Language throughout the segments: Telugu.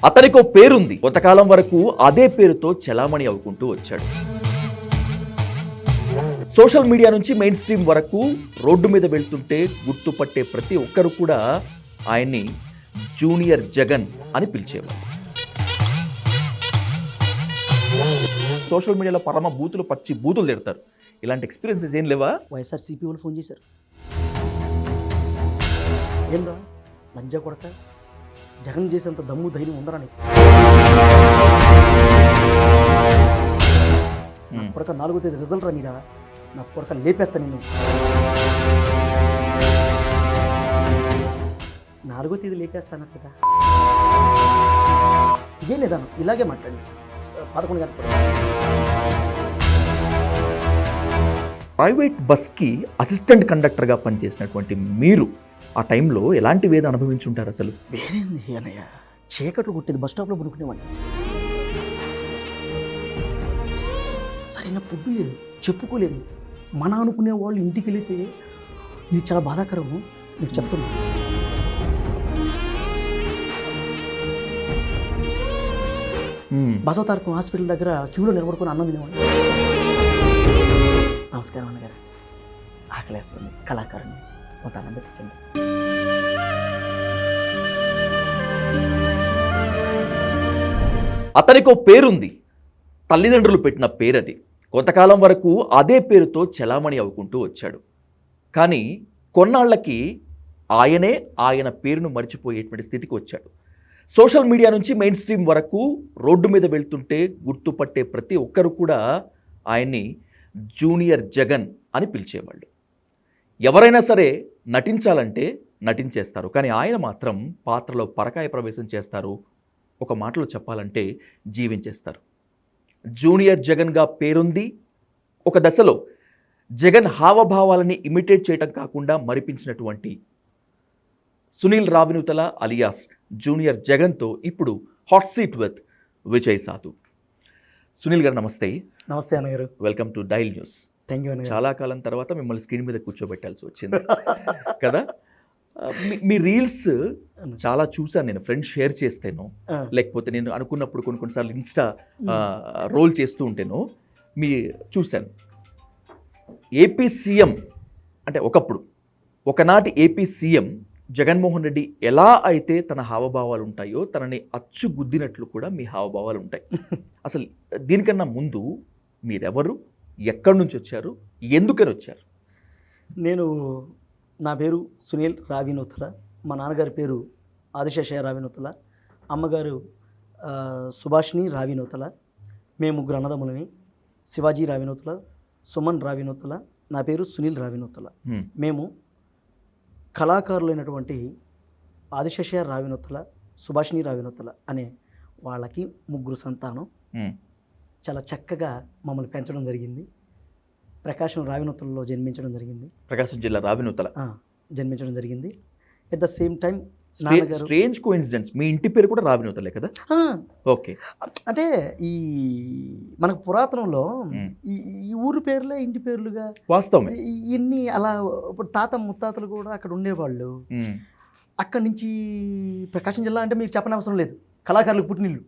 అతనికో పేరుంది. కొంతకాలం వరకు అదే పేరుతో చలామణి అవుకుంటూ వచ్చాడు. సోషల్ మీడియా నుంచి మెయిన్ స్ట్రీమ్ వరకు రోడ్డు మీద వెళ్తుంటే గుర్తుపట్టే ప్రతి ఒక్కరు కూడా ఆయన్ని జూనియర్ జగన్ అని పిలిచేవారు. సోషల్ మీడియాలో పరమ బూతులు పచ్చి బూతులు తిడతారు. ఇలాంటి ఎక్స్పీరియన్సెస్ ఏం లేవా? వైఎస్ఆర్సీపీ వాళ్ళు ఫోన్ చేశారు. ఏం రా లంజా కొడక, జగన్ చేసేంత దమ్ము ధైర్యం ఉందరా నీకు? నా కొడక 4వ తేదీ రిజల్ట్ రా మీరా, నా కొడక లేపేస్తా నిన్ను. 4వ తేదీ లేపేస్తాను కదా. ఇదే నిదానం, ఇలాగే మాట్లాడి 11 గంటల ప్రైవేట్ బస్కి అసిస్టెంట్ కండక్టర్గా పనిచేసినటువంటి మీరు ఆ టైంలో ఎలాంటి వేద అనుభవించుంటారు అసలు? వేరేంది అన్నయ్య, చీకట్లు కొట్టేది బస్ స్టాప్లో పడుకునేవాడిని. సరైన ఫుడ్ లేదు, చెప్పుకోలేదు. మన అనుకునే వాళ్ళు ఇంటికి వెళితే ఇది చాలా బాధాకరం. నీకు చెప్తున్నా, బసవతారకం హాస్పిటల్ దగ్గర క్యూలో నిలబడుకొని అన్నం తినేవాడిని. నమస్కారం అన్నగారు, ఆకలేస్తుంది, కళాకారుని కొంత అన్నం పెట్టించండి. అతనికో పేరుంది. తల్లిదండ్రులు పెట్టిన పేరది. కొంతకాలం వరకు అదే పేరుతో చలామణి అవుకుంటూ వచ్చాడు. కానీ కొన్నాళ్లకి ఆయనే ఆయన పేరును మర్చిపోయేటువంటి స్థితికి వచ్చాడు. సోషల్ మీడియా నుంచి మెయిన్ స్ట్రీమ్ వరకు రోడ్డు మీద వెళ్తుంటే గుర్తుపట్టే ప్రతి ఒక్కరు కూడా ఆయన్ని జూనియర్ జగన్ అని పిలిచేవాళ్ళు. ఎవరైనా సరే నటించాలంటే నటించేస్తారు, కానీ ఆయన మాత్రం పాత్రలో పరకాయ ప్రవేశం చేస్తారు. ఒక మాటలో చెప్పాలంటే జీవించేస్తారు. జూనియర్ జగన్గా పేరుంది. ఒక దశలో జగన్ హావభావాలని ఇమిటేట్ చేయటం కాకుండా మరిపించినటువంటి సునీల్ రావినూతల అలియాస్ జూనియర్ జగన్తో ఇప్పుడు హాట్ సీట్ విత్ విజయ్ సాధు. సునీల్ గారు నమస్తే. నమస్తే అన్నగారు, welcome to dial news. Thank you అన్నగారు. చాలా కాలం తర్వాత మిమ్మల్ని స్క్రీన్ మీద కూర్చోబెట్టాల్సి వచ్చింది కదా. మీ రీల్స్ చాలా చూసాను నేను, ఫ్రెండ్స్ షేర్ చేస్తేనో లేకపోతే నేను అనుకున్నప్పుడు కొన్నిసార్లు ఇన్స్టా రోల్ చేస్తూ ఉంటేనో మీ చూశాను. ఏపీ సీఎం అంటే ఒకనాటి ఏపీ సీఎం జగన్మోహన్ రెడ్డి ఎలా అయితే తన హావభావాలు ఉంటాయో తనని అచ్చు గుద్దినట్లు కూడా మీ హావభావాలు ఉంటాయి. అసలు దీనికన్నా ముందు మీరెవరు, ఎక్కడి నుంచి వచ్చారు, ఎందుకని వచ్చారు? నా పేరు సునీల్ రావినూతల. మా నాన్నగారి పేరు ఆదిశేషయ్య రావినూతల, అమ్మగారు సుభాషిణి రావినూతల. మేము ముగ్గురు అన్నదమ్ములమి. శివాజీ రావినూతల, సుమన్ రావినూతల, నా పేరు సునీల్ రావినూతల. మేము కళాకారులైనటువంటి ఆదిశేషయ్య రావినూతల, సుభాషిణి రావినూతల అనే వాళ్ళకి ముగ్గురు సంతానం. చాలా చక్కగా మమ్మల్ని పెంచడం జరిగింది. ప్రకాశం రావినూతలలో జన్మించడం జరిగింది. ప్రకాశం జిల్లా రావినూతల జన్మించడం జరిగింది. At the same time strange coincidence, మీ ఇంటి పేరు కూడా రావినూతలే కదా? ఓకే. అంటే ఈ మనకు పురాతనంలో ఈ ఊరు పేర్లే ఇంటి పేర్లుగా వాస్తవమే. ఇన్ని అలా ఇప్పుడు తాత ముత్తాతలు కూడా అక్కడ ఉండేవాళ్ళు. అక్కడి నుంచి ప్రకాశం జిల్లా అంటే మీకు చెప్పనవసరం లేదు, కళాకారులకు పుట్టినిల్లు.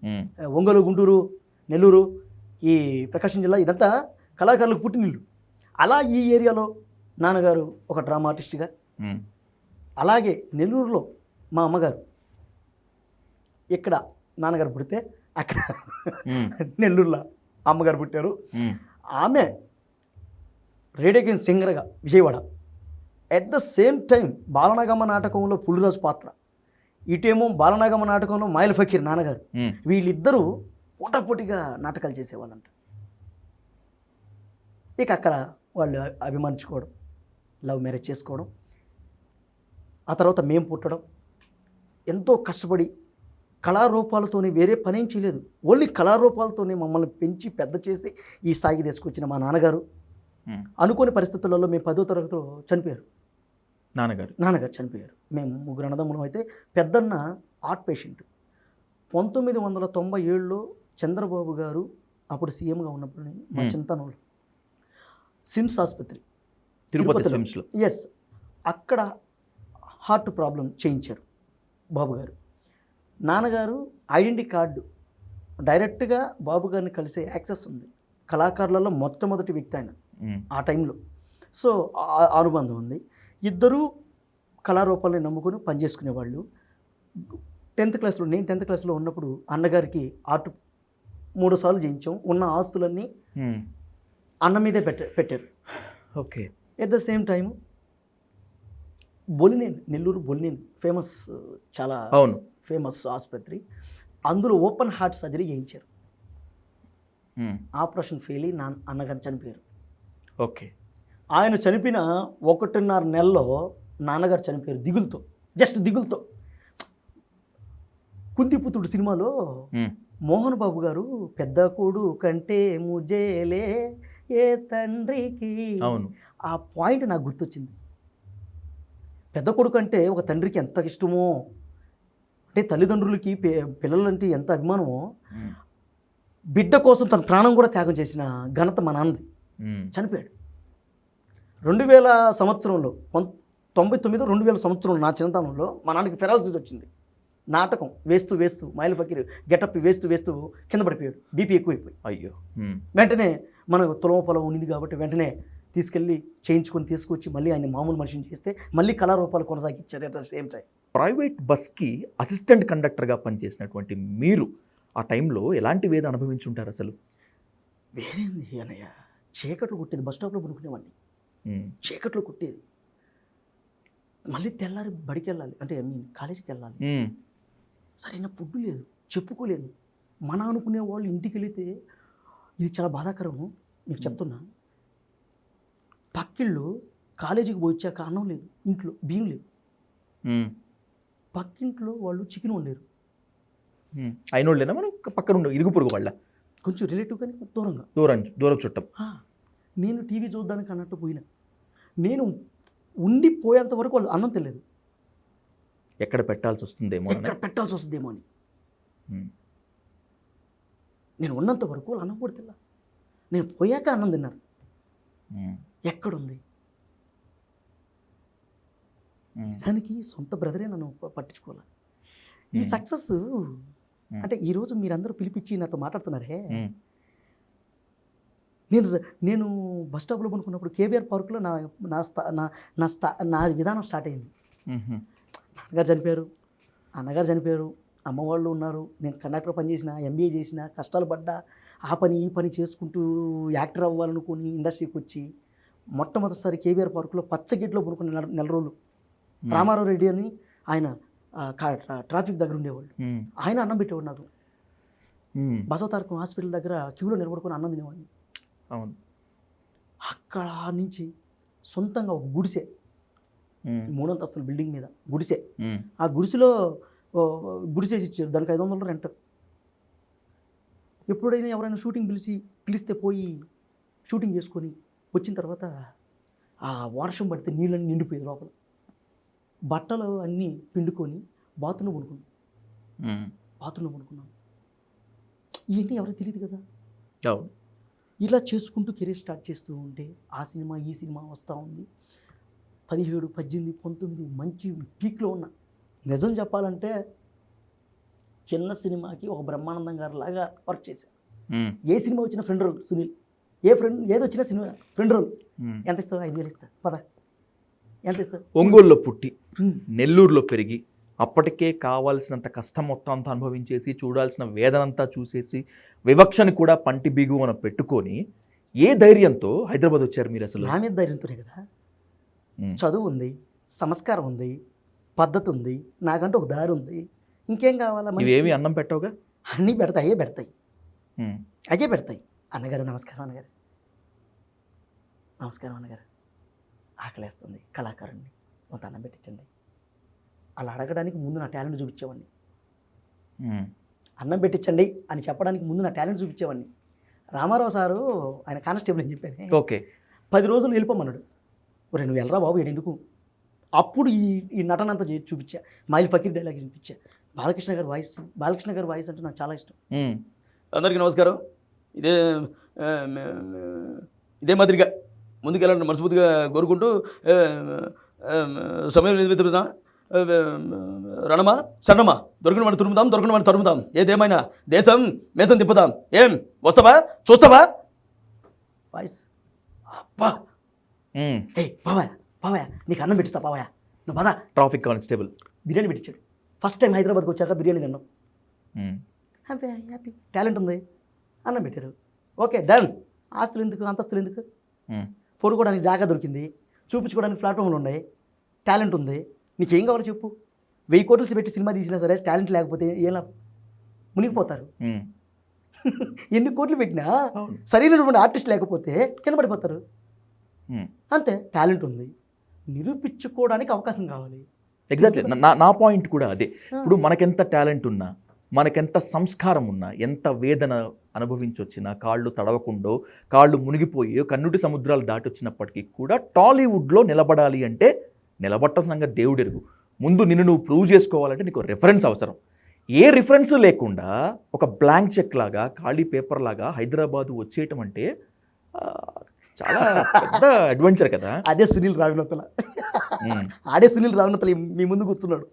ఒంగోలు, గుంటూరు, నెల్లూరు, ఈ ప్రకాశం జిల్లా ఇదంతా కళాకారులకు పుట్టినిల్లు. అలా ఈ ఏరియాలో నాన్నగారు ఒక డ్రామా ఆర్టిస్ట్గా, అలాగే నెల్లూరులో మా అమ్మగారు, ఇక్కడ నాన్నగారు పుడితే అక్కడ నెల్లూరులో అమ్మగారు పుట్టారు. ఆమె రేడియో గేమ్ సింగర్గా Vijayawada. At the same time Balanagamma నాటకంలో పులిరాజు పాత్ర, ఇటేమో బాలనాగమ్మ నాటకంలో మాయల్ ఫకీర్ నాన్నగారు. వీళ్ళిద్దరూ పోటాపోటీగా నాటకాలు చేసేవాళ్ళంట. ఇక అక్కడ వాళ్ళు అభిమానించుకోవడం, లవ్ మ్యారేజ్ చేసుకోవడం, ఆ తర్వాత మేము పుట్టడం, ఎంతో కష్టపడి కళారూపాలతోనే, వేరే పనేం చేయలేదు, ఓన్లీ కళారూపాలతోనే మమ్మల్ని పెంచి పెద్ద చేసి ఈ స్థాయికి తీసుకొచ్చిన మా నాన్నగారు అనుకోని పరిస్థితులలో మేము 10వ తరగతిలో చనిపోయారు. నాన్నగారు చనిపోయారు. మేము ముగ్గురు అన్నదమ్ములం. అయితే పెద్దన్న హార్ట్ పేషెంట్. 1997లో చంద్రబాబు గారు అప్పుడు సీఎంగా ఉన్నప్పుడు మా చింతనూరు సిమ్స్ ఆసుపత్రి, తిరుపతిలో, ఎస్, అక్కడ హార్ట్ ప్రాబ్లం చేయించారు బాబు గారు. నాన్నగారు ఐడెంటిటీ కార్డు డైరెక్ట్గా బాబు గారిని కలిసే యాక్సెస్ ఉంది. కళాకారులలో మొట్టమొదటి వ్యక్తి ఆయన ఆ టైంలో. సో అనుబంధం ఉంది. ఇద్దరూ కళారూపాలని నమ్ముకొని పనిచేసుకునేవాళ్ళు. 10th క్లాస్లో నేను 10th క్లాస్లో ఉన్నప్పుడు అన్నగారికి ఆర్ట్ 3 సార్లు చేయించాం. ఉన్న ఆస్తులన్నీ అన్న మీదే పెట్టారు. Okay. At the same time Bollineni, Nellore Bollineni famous, చాలా అవును, ఫేమస్ ఆసుపత్రి. అందులో ఓపెన్ హార్ట్ సర్జరీ చేయించారు. ఆపరేషన్ ఫెయిల్ అయ్యి అన్నగారు చనిపోయారు. ఓకే. ఆయన చనిపోయిన 1.5 నెలలో నాన్నగారు చనిపోయారు. దిగులుతో, జస్ట్ దిగులుతో. కుంతిపుత్రుడు సినిమాలో మోహన్ బాబు గారు పెద్ద కొడు కంటే ముజేలే ఏ తండ్రికి, అవును, ఆ పాయింట్ నాకు గుర్తొచ్చింది. పెద్ద కొడుకు అంటే ఒక తండ్రికి ఎంత ఇష్టమో, అంటే తల్లిదండ్రులకి పిల్లలంటే ఎంత అభిమానమో, బిడ్డ కోసం తన ప్రాణం కూడా త్యాగం చేసిన ఘనత మా నాన్నది. చనిపోయాడు 2000 సంవత్సరంలో, 99 2000 సంవత్సరంలో నా చిన్నతనంలో మా నాన్నకి ఫెరాలసిస్ వచ్చింది. నాటకం వేస్తూ వేస్తూ మైల్ ఫకీర్ గెటప్ వేస్తూ వేస్తూ కింద పడిపోయాడు. బీపీ ఎక్కువైపోయి. అయ్యో. వెంటనే మనకు తులం పొలం ఉండింది కాబట్టి వెంటనే తీసుకెళ్ళి చేయించుకొని తీసుకొచ్చి మళ్ళీ ఆయన మామూలు మనిషిని చేస్తే మళ్ళీ కళారూపాలు కొనసాగించారు. At the same time private బస్కి అసిస్టెంట్ కండక్టర్గా పనిచేసినటువంటి మీరు ఆ టైంలో ఎలాంటి వేద అనుభవించుంటారు అసలు? వేరేంది అన్నయ్య, చీకట్లు కొట్టేది. బస్ స్టాప్లో పడుకునేవాడిని, చీకట్లో కొట్టేది. మళ్ళీ తెల్లారి బడికి వెళ్ళాలి, అంటే కాలేజీకి వెళ్ళాలి. సరైన ఫుడ్ లేదు, చెప్పుకోలేను. మన అనుకునే వాళ్ళు ఇంటికి వెళితే ఇది చాలా బాధాకరం. మీకు చెప్తున్నా, పక్కిళ్ళు కాలేజీకి పోయి వచ్చాక అన్నం లేదు, ఇంట్లో బియ్యం లేదు. పక్కింట్లో వాళ్ళు చికెన్ వండారు. అయినోళ్ళేనా మనం పక్కన ఉండే ఇరుగు పొరుగు వాళ్ళ? కొంచెం రిలేటివ్ కానీ దూరం చుట్టం. నేను టీవీ చూడడానికి అన్నట్టు పోయినా. నేను ఉండిపోయేంత వరకు వాళ్ళు అన్నం తెలియదు. ఎక్కడ పెట్టాల్సి వస్తుందేమో అని నేను ఉన్నంత వరకు వాళ్ళు అన్నం కూడా తిన్నా. నేను పోయాక అన్నం తిన్నారు. ఎక్కడుంది? నిజానికి సొంత బ్రదరే నన్ను పట్టించుకోవాలి. ఈ సక్సెస్ అంటే ఈరోజు మీరందరూ పిలిపించి నాతో మాట్లాడుతున్నారే, నేను బస్ స్టాప్లో పనుకున్నప్పుడు కేబీఆర్ పార్కులో నా విధానం స్టార్ట్ అయింది. నాన్నగారు చనిపోయారు, అన్నగారు చనిపోయారు, అమ్మ వాళ్ళు ఉన్నారు. నేను కండక్టర్ పని చేసిన, ఎంబీఏ చేసిన, కష్టాలు పడ్డా, ఆ పని ఈ పని చేసుకుంటూ యాక్టర్ అవ్వాలనుకుని ఇండస్ట్రీకి వచ్చి మొట్టమొదటిసారి కేబీఆర్ పార్కులో పచ్చగిట్లో పనుకున్న నెల రోజులు. రామారావు రెడ్డి అని ఆయన ట్రాఫిక్ దగ్గర ఉండేవాళ్ళు. ఆయన అన్నం పెట్టేవాడు నాకు. బసవతారకం హాస్పిటల్ దగ్గర క్యూలో నిలబడుకొని అన్నం తినేవాడిని. అవును. అక్కడ నుంచి సొంతంగా ఒక గుడిసె, 3 అంతస్తుల బిల్డింగ్ మీద గుడిసె. ఆ గుడిసెలో గుడిసేసి ఇచ్చారు. దానికి $500 రెంట్. ఎప్పుడైనా ఎవరైనా షూటింగ్ పిలిస్తే పోయి షూటింగ్ చేసుకొని వచ్చిన తర్వాత ఆ వర్షం పడితే నీళ్ళని నిండిపోయేది లోపల. బట్టలు అన్నీ పిండుకొని బాత్రూంలో పడుకున్నాను. ఇవన్నీ ఎవరికి తెలియదు కదా. ఇలా చేసుకుంటూ కెరీర్ స్టార్ట్ చేస్తూ ఉంటే ఆ సినిమా ఈ సినిమా వస్తూ ఉంది. 17, 18, 19 మంచి పీక్లో ఉన్నా. నిజం చెప్పాలంటే చిన్న సినిమాకి ఒక బ్రహ్మానందం గారు లాగా వర్క్ చేశాను. ఏ సినిమా వచ్చినా ఫ్రెండ్ రోల్ సునీల్, ఏది వచ్చినా సినిమా ఫ్రెండ్ రోల్. ఎంత ఇస్తావు? 5,000 ఇస్తా, పద. ఎంత ఇస్తావు? ఒంగోలులో పుట్టి నెల్లూరులో పెరిగి అప్పటికే కావాల్సినంత కష్టం మొత్తం అంతా అనుభవించేసి చూడాల్సిన వేదనంతా చూసేసి వివక్షని కూడా పంటి బిగువన పెట్టుకొని ఏ ధైర్యంతో హైదరాబాద్ వచ్చారు మీరు అసలు? నా మీద ధైర్యంతోనే కదా. చదువు ఉంది, సంస్కారం ఉంది, పద్ధతి ఉంది, నాకంటే ఒక దారి ఉంది. ఇంకేం కావాలా? ఇవేమి అన్నం పెట్టవుగా? అన్నీ పెడతాయి, అయ్యే పెడతాయి. అన్నగారు నమస్కారం. అన్నగారు ఆకలేస్తుంది, కళాకారుణ్ణి, కొంత అన్నం పెట్టించండి. అలా అడగడానికి ముందు నా టాలెంట్ చూపించేవాడిని. అన్నం పెట్టించండి అని చెప్పడానికి ముందు నా టాలెంట్ చూపించేవాడిని. రామారావు సారు ఆయన కానిస్టేబుల్ అని చెప్పాను. ఓకే. 10 రోజులు వెళ్ళిపోమన్నాడు. ఒరే నువ్వు వెళ్ళరా బాబు, ఎందుకు? అప్పుడు ఈ నటన అంతా చూపించా. మైల్ ఫకీర్ డైలాగ్ చూపించా. బాలకృష్ణ గారి వాయిస్ అంటే నాకు చాలా ఇష్టం. అందరికీ నమస్కారం. ఇదే మాదిరిగా ముందుకెళ్ళాలని మనస్ఫూర్తిగా కోరుకుంటూ సమయం రణమా శరణమా దొరికిన వాడిని తరుముదాం ఏదేమైనా దేశం మేసం తిప్పుదాం. ఏం వస్తావా చూస్తావా వాయిస్ అబ్బా. ఏ పావయ్య నీకు అన్నం పెట్టిస్తా పావయ్య, నువ్వు పదా. ట్రాఫిక్ కానిస్టేబుల్ బిర్యానీ పెట్టించాడు. ఫస్ట్ టైం హైదరాబాద్కి వచ్చాక బిర్యానీ తిన్నాం. హ్యాపీ టాలెంట్ ఉంది, అన్నం పెట్టారు. Okay done. ఆస్తులు ఎందుకు, అంతస్తులు ఎందుకు, పొడుకోవడానికి జాగా దొరికింది, చూపించుకోవడానికి ప్లాట్ఫామ్లు ఉన్నాయి, టాలెంట్ ఉంది. నీకేం కావాలో చెప్పు. 1000 కోట్లు పెట్టి సినిమా తీసినా సరే టాలెంట్ లేకపోతే ఏం లాభం, మునిగిపోతారు. ఎన్ని కోట్లు పెట్టినా సరైనటువంటి ఆర్టిస్ట్ లేకపోతే కింద పడిపోతారు. అంతే, టాలెంట్ ఉంది, నిరూపించుకోవడానికి అవకాశం కావాలి. ఎగ్జాక్ట్లీ నా పాయింట్ కూడా అదే. ఇప్పుడు మనకెంత టాలెంట్ ఉన్నా, మనకెంత సంస్కారం ఉన్నా, ఎంత వేదన అనుభవించొచ్చినా, కాళ్ళు తడవకుండో, కాళ్ళు మునిగిపోయి కన్నుటి సముద్రాలు దాటొచ్చినప్పటికీ కూడా టాలీవుడ్లో నిలబడాలి అంటే నిలబట్టాల్సిన దేవుడెరుగు. ముందు నిన్ను నువ్వు ప్రూవ్ చేసుకోవాలంటే నీకు రెఫరెన్స్ అవసరం. ఏ రిఫరెన్స్ లేకుండా ఒక బ్లాంక్ చెక్ లాగా, ఖాళీ పేపర్ లాగా హైదరాబాద్ వచ్చేయటం అంటే చాలా పెద్ద అడ్వెంచర్ కదా. అదే సునీల్ రావినతల, ఆడే సునీల్ రావినతల మీ ముందు కూర్చున్నాడు.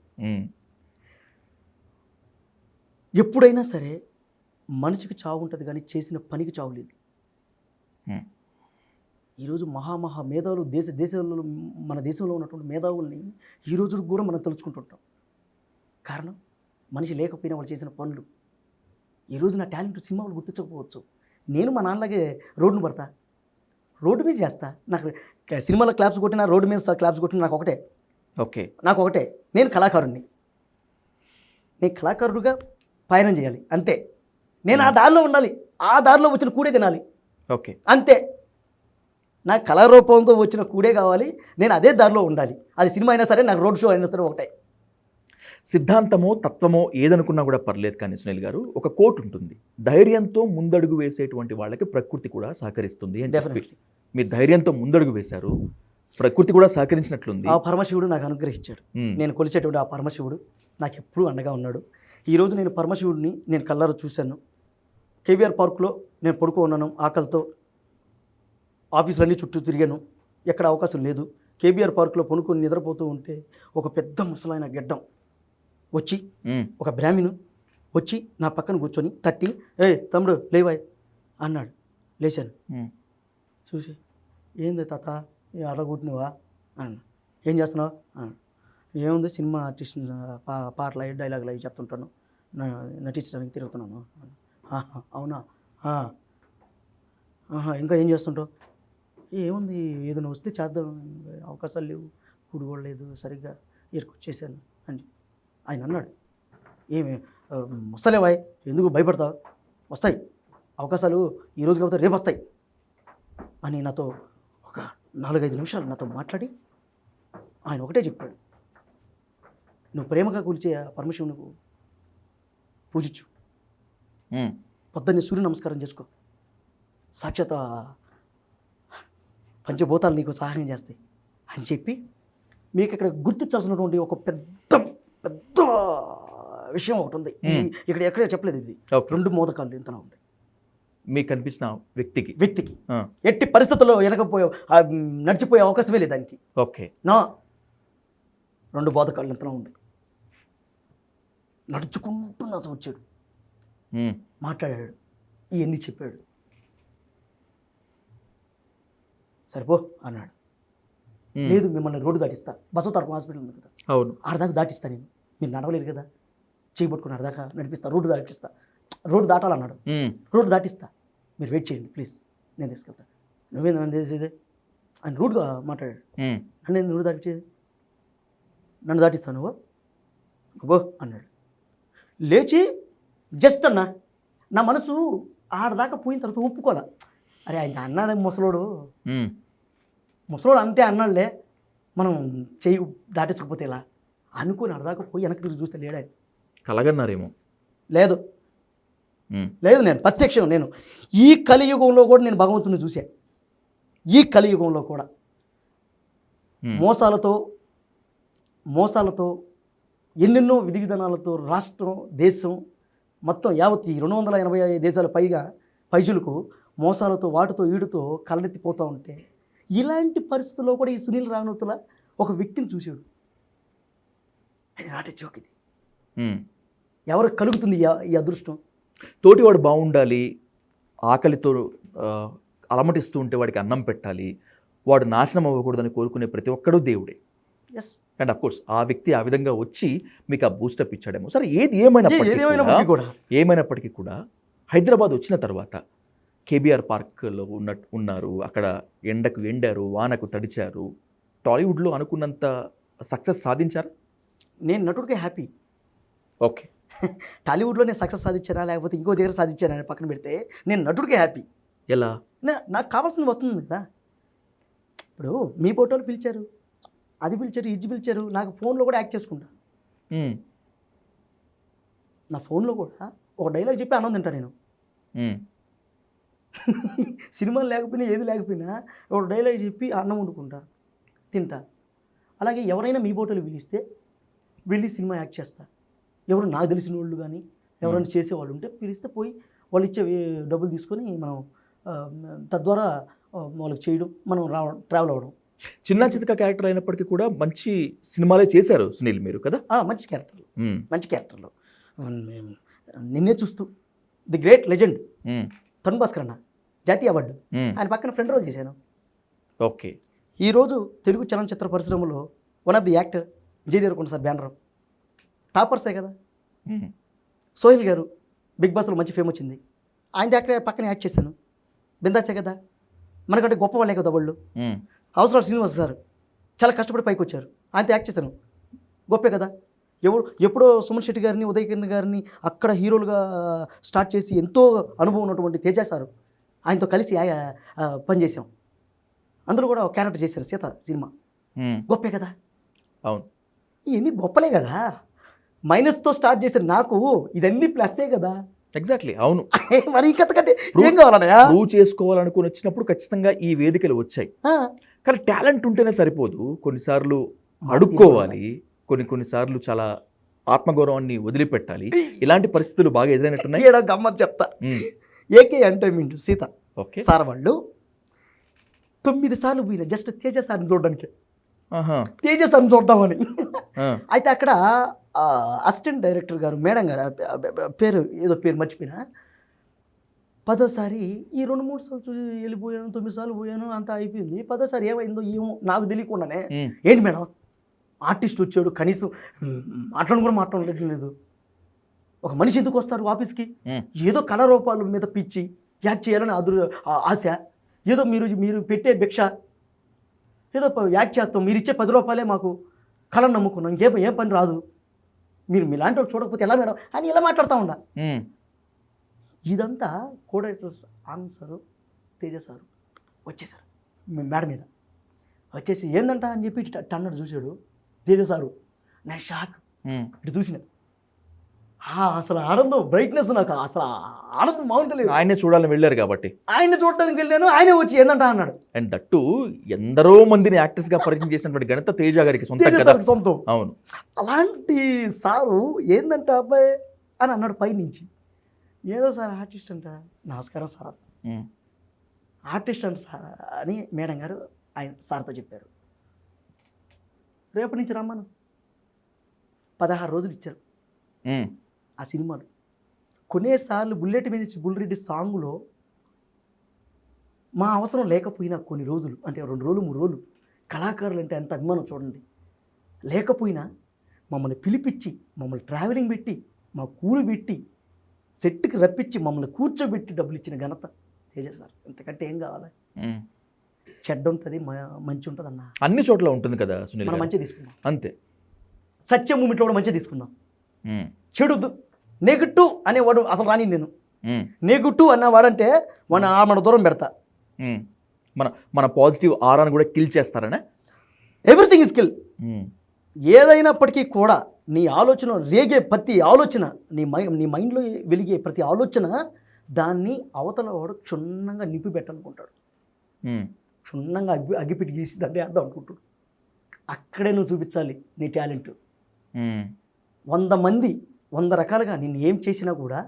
ఎప్పుడైనా సరే మనిషికి చావు ఉంటుంది కానీ చేసిన పనికి చావు లేదు. ఈరోజు మహా మేధావులు దేశంలో మన దేశంలో ఉన్నటువంటి మేధావుల్ని ఈరోజు కూడా మనం తలుచుకుంటుంటాం. కారణం మనిషి లేకపోయినా వాళ్ళు చేసిన పనులు. ఈరోజు నా టాలెంట్ సినిమా వాళ్ళు గుర్తించకపోవచ్చు, నేను మా నాన్నలాగే రోడ్డును పడతా, రోడ్డు మీద చేస్తా. నాకు సినిమాలో క్లాప్స్ కొట్టినా, రోడ్డు మీద క్లాప్స్ కొట్టినా నాకు ఒకటే. ఓకే, నాకు ఒకటే, నేను కళాకారుడిని, నేను కళాకారుడుగా పయనం చేయాలి అంతే. నేను ఆ దారిలో ఉండాలి, ఆ దారిలో వచ్చిన కూడే తినాలి. ఓకే, అంతే. నాకు కళారూపంతో వచ్చిన కూడే కావాలి, నేను అదే దారిలో ఉండాలి. అది సినిమా అయినా సరే, నాకు రోడ్ షో అయినా సరే ఒకటే. సిద్ధాంతమో తత్వమో ఏదనుకున్నా కూడా పర్లేదు కానీ సునీల్ గారు, ఒక కోట్ ఉంటుంది, ధైర్యంతో ముందడుగు వేసేటువంటి వాళ్ళకి ప్రకృతి కూడా సహకరిస్తుంది అని చెప్పి. మీరు ధైర్యంతో ముందడుగు వేశారు, ప్రకృతి కూడా సహకరించినట్లుంది. ఆ పరమశివుడు నాకు అనుగ్రహించాడు. నేను కొలిచేటువంటి ఆ పరమశివుడు నాకు ఎప్పుడూ అండగా ఉన్నాడు. ఈరోజు నేను పరమశివుడిని నేను కళ్ళారా చూశాను. కేబీఆర్ పార్కులో నేను పడుకో ఉన్నాను ఆకలితో, ఆఫీసులన్నీ చుట్టూ తిరిగాను, ఎక్కడ అవకాశం లేదు. కేబీఆర్ పార్కులో పడుకొని నిద్రపోతూ ఉంటే ఒక పెద్ద ముసలైన గెడ్డం వచ్చి, ఒక బ్రాహ్మణు వచ్చి నా పక్కన కూర్చొని తట్టి, ఏ తమ్ముడు లేవాయ్ అన్నాడు. లేచాను. చూసి, ఏంది తాత అడగొట్టినవా అన్న. ఏం చేస్తున్నావు అన్న. ఏముంది, సినిమా ఆర్టిస్ట్ పాటలు అవి డైలాగులు అవి చెప్తుంటాను, నటించడానికి తిరుగుతున్నాను. అవునా, ఇంకా ఏం చేస్తుంటావు. ఏముంది, ఏదైనా వస్తే చేద్దాం, అవకాశాలు లేవు, కూడా లేదు, సరిగ్గా ఇక్కడికి వచ్చేసాను అని ఆయన అన్నాడు. ఏమి వస్తలేవాయ్, ఎందుకు భయపడతావు, వస్తాయి అవకాశాలు, ఈరోజు కాకపోతే రేపు వస్తాయి అని నాతో ఒక 4-5 నిమిషాలు నాతో మాట్లాడి ఆయన ఒకటే చెప్పాడు, నువ్వు ప్రేమగా కూల్చే ఆ పరమశివునికి పూజించు, పొద్దున్నే సూర్య నమస్కారం చేసుకో, సాక్షాత్ పంచభూతాలు నీకు సహాయం చేస్తాయి అని చెప్పి, మీకు ఇక్కడ గుర్తించాల్సినటువంటి ఒక పెద్ద పెద్ద విషయం ఒకటి ఉంది. ఇక్కడ ఎక్కడే చెప్పలేదు, ఇది 2 మోదకాలు ఇంతనా ఉంటాయి. మీకు కనిపించిన వ్యక్తికి ఎట్టి పరిస్థితుల్లో నడిచిపోయే అవకాశమే లేదు దానికి. ఓకే, నా 2 బోధకాళ్ళు ఎంతనా ఉండే, నడుచుకుంటూ నాతో వచ్చాడు, మాట్లాడాడు, ఇవన్నీ చెప్పాడు. సరిపో అన్నాడు. లేదు, మిమ్మల్ని రోడ్డు దాటిస్తా, బసవతారకం హాస్పిటల్ ఉంది కదా, అవును, ఆడదాకా దాటిస్తా, నేను మీరు నడవలేరు కదా, చేయబట్టుకుని ఆడదాకా నడిపిస్తా, రోడ్డు దాటిస్తా, రోడ్డు దాటాలన్నాడు, రోడ్డు దాటిస్తా, మీరు వెయిట్ చేయండి ప్లీజ్, నేను తీసుకెళ్తా. నువ్వేంది నన్ను చేసేది ఆయన రూడ్గా మాట్లాడాడు. నన్ను రోడ్డు దాటించేది, నన్ను దాటిస్తా నువ్వు బో అన్నాడు. లేచి జస్ట్ అన్నా, నా మనసు ఆడదాకా పోయిన తర్వాత ఒప్పుకోలే. అరే ఆయన అన్నాడు ముసలోడు అంటే అన్నాడులే, మనం చెయ్యి దాటించకపోతే ఇలా అనుకుని ఆడదాకా పోయి వెనక్కి తిరిగి చూస్తే లేడాయన. కలగన్నారేమో. లేదు నేను ప్రత్యక్షం, నేను ఈ కలియుగంలో కూడా నేను భగవంతుని చూసా. ఈ కలియుగంలో కూడా మోసాలతో ఎన్నెన్నో విధి విధానాలతో రాష్ట్రం, దేశం మొత్తం యావత్ 285 దేశాల పైజులకు మోసాలతో, వాటితో వీటితో కళ్ళెత్తిపోతూ ఉంటే, ఇలాంటి పరిస్థితుల్లో కూడా ఈ సునీల్ రావినూతల ఒక వ్యక్తిని చూశాడు. అది నాట్ జోక్ ఇది. ఉమ్. ఎవరికి కలుగుతుంది ఈ అదృష్టం? తోటివాడు బాగుండాలి, ఆకలితో ఆ, అలమటిస్తూ ఉంటే వాడికి అన్నం పెట్టాలి, వాడు నాశనం అవ్వకూడదని కోరుకునే ప్రతి ఒక్కడూ దేవుడే. ఎస్, అండ్ అఫ్ కోర్స్ ఆ వ్యక్తి ఆ విధంగా వచ్చి మీకు ఆ బూస్టప్ ఇచ్చాడేమో. సరే, ఏమైనప్పటికీ కూడా హైదరాబాద్ వచ్చిన తర్వాత కేబీఆర్ పార్క్లో ఉన్నారు, అక్కడ ఎండకు ఎండారు, వానకు తడిచారు. టాలీవుడ్లో అనుకున్నంత సక్సెస్ సాధించారా? నేను నటుడికే హ్యాపీ. ఓకే. టాలీవుడ్లో నేను సక్సెస్ సాధించానా లేకపోతే ఇంకో దగ్గర సాధించానా అని పక్కన పెడితే నేను నటుడికే హ్యాపీ. ఎలా? నాకు కావాల్సింది వస్తుంది కదా. ఇప్పుడు మీ ఫోటోలు పిలిచారు, అది పిలిచారు, ఇది పిలిచారు, నాకు ఫోన్లో కూడా యాక్ట్ చేసుకుంటా. ఉమ్. నా ఫోన్లో కూడా ఒక డైలాగ్ చెప్పి అన్నం తింటా నేను. ఉమ్. సినిమాలు లేకపోయినా ఏది లేకపోయినా ఒక డైలాగ్ చెప్పి అన్నం వండుకుంటా, తింటా. అలాగే ఎవరైనా మీ ఫోటోలు పిలిస్తే వెళ్ళి సినిమా యాక్ట్ చేస్తా. ఎవరు నాకు తెలిసిన వాళ్ళు కానీ ఎవరైనా చేసేవాళ్ళు ఉంటే పిలిస్తే పోయి వాళ్ళు ఇచ్చే డబ్బులు తీసుకొని మనం తద్వారా వాళ్ళకి చేయడం, మనం ట్రావెల్ అవ్వడం. చిన్న చితక క్యారెక్టర్ అయినప్పటికీ కూడా మంచి సినిమాలే చేశారు సునీల్ మీరు కదా. మంచి క్యారెక్టర్లు నిన్నే చూస్తూ the great legend Tarun Bhaskar అన్న జాతీయ అవార్డు, ఆయన పక్కన ఫ్రెండ్ రోల్ చేశాను. ఓకే. ఈరోజు తెలుగు చలనచిత్ర పరిశ్రమలో one of the actor Vijay Deverakonda sir banner టాపర్సే కదా. సోహిల్ గారు బిగ్ బాస్లో మంచి ఫేమ్ వచ్చింది, ఆయన దగ్గర పక్కన యాక్ట్ చేశాను. బిందాసే కదా, మనకంటే గొప్ప వాళ్ళే కదా వాళ్ళు. అవసరాలు శ్రీనివాస్ సార్ చాలా కష్టపడి పైకి వచ్చారు, ఆయనతో యాక్ట్ చేశాను, గొప్పే కదా. ఎప్పుడో సుమన్ శెట్టి గారిని, ఉదయ్ కిరణ్ గారిని అక్కడ హీరోలుగా స్టార్ట్ చేసి ఎంతో అనుభవం ఉన్నటువంటి తేజ సారు, ఆయనతో కలిసి పనిచేసాం. అందులో కూడా ఒక క్యారెక్టర్ చేశారు, సీత సినిమా, గొప్పే కదా. అవును, ఇవన్నీ గొప్పలే కదా. మైనస్తో స్టార్ట్ చేసిన నాకు ఇదన్నీ ప్లస్సే కదా. ఎగ్జాక్ట్లీ, అవును. మరి ఇంకంతకంటే ఏం కావాలన్నయా? ప్రూవ్ చేసుకోవాలనుకుని వచ్చినప్పుడు ఖచ్చితంగా ఈ వేదికలు వచ్చాయి. కానీ టాలెంట్ ఉంటేనే సరిపోదు, కొన్నిసార్లు అడుక్కోవాలి, కొన్నిసార్లు చాలా ఆత్మగౌరవాన్ని వదిలిపెట్టాలి. ఇలాంటి పరిస్థితులు బాగా ఎదురైనట్టున్నాయి. ఏడో గమ్మత్ చెప్తా. ఏకే ఎంటర్టైన్మెంట్ సీత సార్ వాళ్ళు 9 సార్లు పోయిన జస్ట్ తేజ సార్ని చూడడానికి, తేజ సార్ని చూద్దామని. అయితే అక్కడ అసిస్టెంట్ డైరెక్టర్ గారు, మేడం గారు, ఏదో పేరు మర్చిపోయినా, 10వ సారి ఈ 2-3 సార్లు వెళ్ళిపోయాను, 9 సార్లు పోయాను, అంతా అయిపోయింది. 10వ సారి ఏమైందో ఏమో నాకు తెలియకుండానే, ఏంటి మేడం ఆర్టిస్ట్ వచ్చాడు, కనీసం మాట్లాడడం కూడా మాట్లాడలేదు. ఒక మనిషి ఎందుకు వస్తారు ఆఫీస్కి? ఏదో కళారూపాల మీద పిచ్చి యాక్ట్ చేయాలని ఆశ, ఏదో మీరు పెట్టే భిక్ష, ఏదో యాక్ట్ చేస్తాం, మీరు ఇచ్చే 10 రూపాయలే మాకు కళను నమ్ముకున్నాం, ఏం పని రాదు, మీరు మీలాంటి వాళ్ళు చూడకపోతే ఎలా మేడం అని ఇలా మాట్లాడుతూ ఉండా. ఇదంతా కోడైటర్స్ ఆన్సరు తేజ సారు వచ్చేసారు మేడం మీద, వచ్చేసి ఏందంట అని చెప్పి టన్నర్ చూశాడు తేజ సారు. నా షాక్, ఇటు చూసిన అసలు ఆనందం, బ్రైట్నెస్, నాకు అసలు ఆనందం మామూలుగా లేదు. ఆయనే చూడాలని వెళ్ళారు కాబట్టి, ఆయన్ని చూడడానికి వెళ్ళాను, ఆయనే వచ్చి ఏందంట అన్నాడు. అండ్ దట్టు ఎందరో మందిని యాక్టర్స్ గా పరిచయం చేసినటువంటి ఘనత తేజ గారికి సొంతం. అవును, అలాంటి సారు ఏందంట అబ్బాయి అని అన్నాడు పైనుంచి. ఏదో సార్ ఆర్టిస్ట్ అంట, నమస్కారం సార్, ఆర్టిస్ట్ అంట సార్ అని మేడం గారు ఆయన సార్తో చెప్పారు. రేపటి నుంచి రమ్మను. 16 రోజులు ఇచ్చారు ఆ సినిమాలు. కొన్నిసార్లు బుల్లెట్ మీద బుల్రెడ్డి సాంగ్లో మా అవసరం లేకపోయినా కొన్ని రోజులు, అంటే 2 రోజులు 3 రోజులు, కళాకారులు అంటే ఎంత అభిమానం చూడండి, లేకపోయినా మమ్మల్ని పిలిపించి, మమ్మల్ని ట్రావెలింగ్ పెట్టి, మా కూలి పెట్టి, సెట్కి రప్పించి, మమ్మల్ని కూర్చోబెట్టి డబ్బులు ఇచ్చిన ఘనత తేజ సార్. ఇంతకంటే ఏం కావాలి? చెడ్డ ఉంటుంది, మంచి ఉంటుంది అన్న, అన్ని చోట్ల ఉంటుంది కదా సునీల్. మనం మంచిగా తీసుకుందాం అంతే. సత్య మూమెంట్లో కూడా మంచిగా తీసుకుందాం. చెడు నెగటివ్ అనేవాడు అసలు రాని. నేను నెగటివ్ అన్నవాడంటే మన దూరం పెడతా. మన పాజిటివ్ ఆరాను కూడా కిల్ చేస్తారనే. Everything is kill. ఏదైనప్పటికీ కూడా నీ ఆలోచన రేగే ప్రతి ఆలోచన, నీ మైండ్లో వెలిగే ప్రతి ఆలోచన, దాన్ని అవతల వాడు క్షుణ్ణంగా నింపి పెట్టాలనుకుంటాడు. క్షుణ్ణంగా అగ్గిపెట్టి గీసి దాన్ని అర్థం అనుకుంటాడు. అక్కడే నువ్వు చూపించాలి నీ టాలెంట్. 100 మంది 100 రకాలుగా నిన్ను ఏం చేసినా కూడా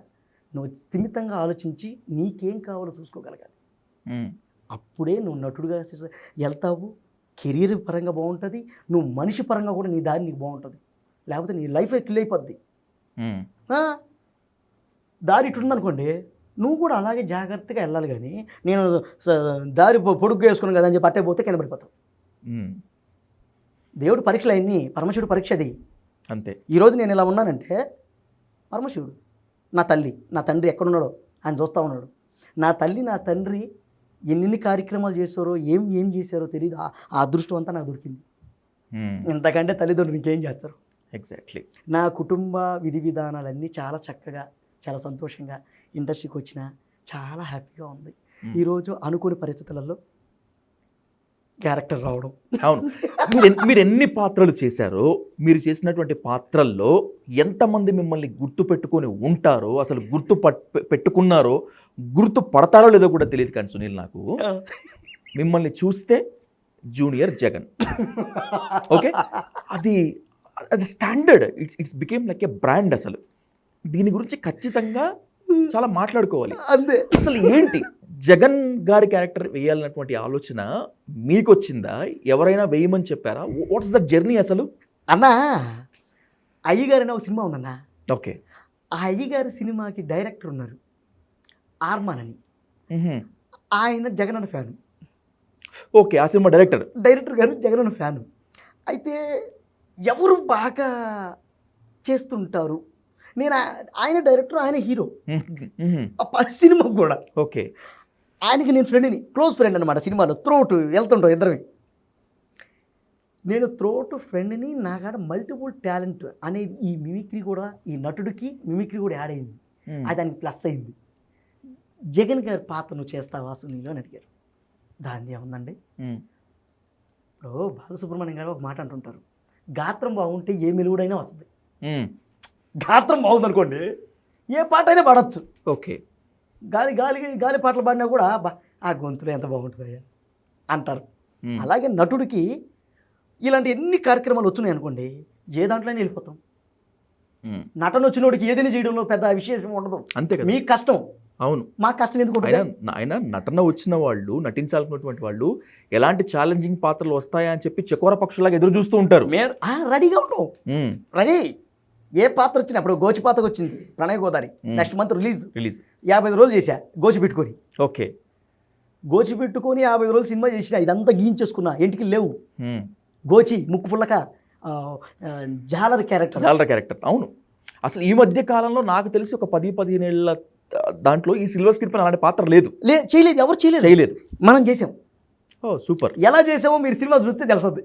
నువ్వు స్థిమితంగా ఆలోచించి నీకేం కావాలో చూసుకోగలగాలి. అప్పుడే నువ్వు నటుడుగా వెళ్తావు. కెరీర్ పరంగా బాగుంటుంది, నువ్వు మనిషి పరంగా కూడా నీ దారి నీకు బాగుంటుంది. లేకపోతే నీ లైఫ్ కిల్ అయిపోద్ది. ఉమ్, ఆ, దారి ఇటు ఉందనుకోండి, నువ్వు కూడా అలాగే జాగ్రత్తగా వెళ్ళాలి. కానీ నేను దారి పొడుగ్గా వేసుకున్నాను కదా అని చెప్పి అట్టే పోతే కింద పడిపోతావు. ఉమ్, దేవుడు పరీక్షలు అన్నీ, పరమశివుడు పరీక్ష అది. అంతే. ఈరోజు నేను ఇలా ఉన్నానంటే పరమశివుడు, నా తల్లి నా తండ్రి ఎక్కడున్నాడో ఆయన చూస్తూ ఉన్నాడు. నా తల్లి నా తండ్రి ఎన్ని కార్యక్రమాలు చేశారో ఏం చేశారో తెలియదు. ఆ అదృష్టం అంతా నాకు దొరికింది. ఇంతకంటే తల్లిదండ్రులు ఇంకేం చేస్తారు. ఎగ్జాక్ట్లీ. నా కుటుంబ విధి విధానాలన్నీ చాలా చక్కగా, చాలా సంతోషంగా ఇండస్ట్రీకి వచ్చిన చాలా హ్యాపీగా ఉంది. ఈరోజు అనుకోని పరిస్థితులలో క్యారెక్టర్ రావడం. అవును. మీరు ఎన్ని పాత్రలు చేశారో, మీరు చేసినటువంటి పాత్రల్లో ఎంతమంది మిమ్మల్ని గుర్తు పెట్టుకొని ఉంటారో, అసలు పెట్టుకున్నారో, గుర్తు పడతారో లేదో కూడా తెలియదు. కానీ సునీల్, నాకు మిమ్మల్ని చూస్తే జూనియర్ జగన్, ఓకే, అది standard. It's became like A brand. అసలు దీని గురించి ఖచ్చితంగా చాలా మాట్లాడుకోవాలి. అంతే. అసలు ఏంటి జగన్ గారి క్యారెక్టర్ వేయాలన్నటువంటి ఆలోచన మీకు వచ్చిందా? ఎవరైనా వేయమని చెప్పారా? వాట్స్ ద జర్నీ అసలు? అన్నా, అయ్యగారు అనే ఒక సినిమా ఉందన్నా. ఓకే. ఆ అయ్యగారి సినిమాకి డైరెక్టర్ ఉన్నారు, ఆర్మాన్ అని. ఆయన జగన్ అన్న ఫ్యాను. ఓకే. ఆ సినిమా డైరెక్టర్ గారు జగన్ అన్న ఫ్యాను. అయితే ఎవరు బాగా చేస్తుంటారు, నేను ఆయన డైరెక్టర్, ఆయన హీరో సినిమాకు కూడా. ఓకే. ఆయనకి నేను ఫ్రెండ్ని, క్లోజ్ ఫ్రెండ్ అనమాట. సినిమాలో త్రోట్ వెళ్తుంటాం ఇద్దరమే. నేను త్రోట్ ఫ్రెండ్ని, నాకాడ మల్టిపుల్ టాలెంట్ అనేది ఈ మిమిక్రీ కూడా, ఈ నటుడికి మిమిక్రీ కూడా యాడ్ అయింది. అది దానికి ప్లస్ అయింది. జగన్ గారి పాత్ర నువ్వు చేస్తావా సునీలు అని అడిగారు. దాన్ని ఏముందండి, ఇప్పుడు బాలసుబ్రహ్మణ్యం గారు ఒక మాట అంటుంటారు, గాత్రం బాగుంటే ఏ మెలుగుడైనా వస్తుంది. గాత్రం బాగుందనుకోండి, ఏ పాట అయినా పాడచ్చు. ఓకే. గాలి గాలి గాలి పాటలు పాడినా కూడా ఆ గొంతులో ఎంత బాగుంటుంది అంటారు. అలాగే నటుడికి ఇలాంటి ఎన్ని కార్యక్రమాలు వచ్చినాయి అనుకోండి, ఏ దాంట్లోనే వెళ్ళిపోతాం. నటన వచ్చినోడికి ఏదైనా చేయడంలో పెద్ద విశేషం ఉండదు. అంతే కదా. మీ కష్టం. అవును. మా కష్టం ఎందుకు? ఆయన నటన వచ్చిన వాళ్ళు, నటించాలనుకున్నటువంటి వాళ్ళు ఎలాంటి ఛాలెంజింగ్ పాత్రలు వస్తాయా అని చెప్పి చకోర పక్షులాగా ఎదురు చూస్తూ ఉంటారు. రెడీగా ఉంటాం. రెడీ. ఏ పాత్ర వచ్చినా, ఇప్పుడు గోచి పాత్రకు వచ్చింది Pranay Godari, next month release 50 రోజులు చేశా గోచి పెట్టుకొని. ఓకే. గోచి పెట్టుకొని 50 రోజులు సినిమా చేసిన, ఇదంతా గీయించేసుకున్నా, ఇంటికి లేవు. గోచి ముక్కు పుల్లక జాలర్ క్యారెక్టర్. అవును. అసలు ఈ మధ్య కాలంలో నాకు తెలిసి ఒక 10-15 ఏళ్ళ దాంట్లో ఈ సిల్వర్ స్క్రీన్ పైన అలాంటి పాత్ర లేదు. చేయలేదు, ఎవరు చేయలేదు. మనం చేసాం. ఓ సూపర్. ఎలా చేసామో మీరు సినిమా చూస్తే తెలుస్తుంది.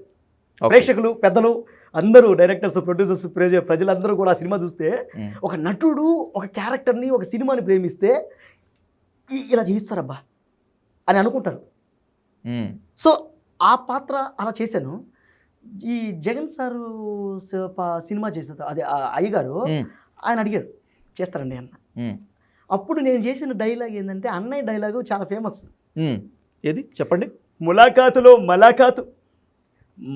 ప్రేక్షకులు, పెద్దలు అందరూ, డైరెక్టర్స్, ప్రొడ్యూసర్స్, ప్రజలందరూ కూడా ఆ సినిమా చూస్తే, ఒక నటుడు ఒక క్యారెక్టర్ని, ఒక సినిమాని ప్రేమిస్తే ఇలా చేయిస్తారబ్బా అని అనుకుంటారు. సో ఆ పాత్ర అలా చేశాను. ఈ జగన్ సారు సినిమా చేసేది, అది అయ్యగారు ఆయన అడిగారు చేస్తారండి అన్న. అప్పుడు నేను చేసిన డైలాగ్ ఏంటంటే, అన్నయ్య డైలాగు చాలా ఫేమస్. ఏది చెప్పండి? ములాఖాతులో మలాఖాతు,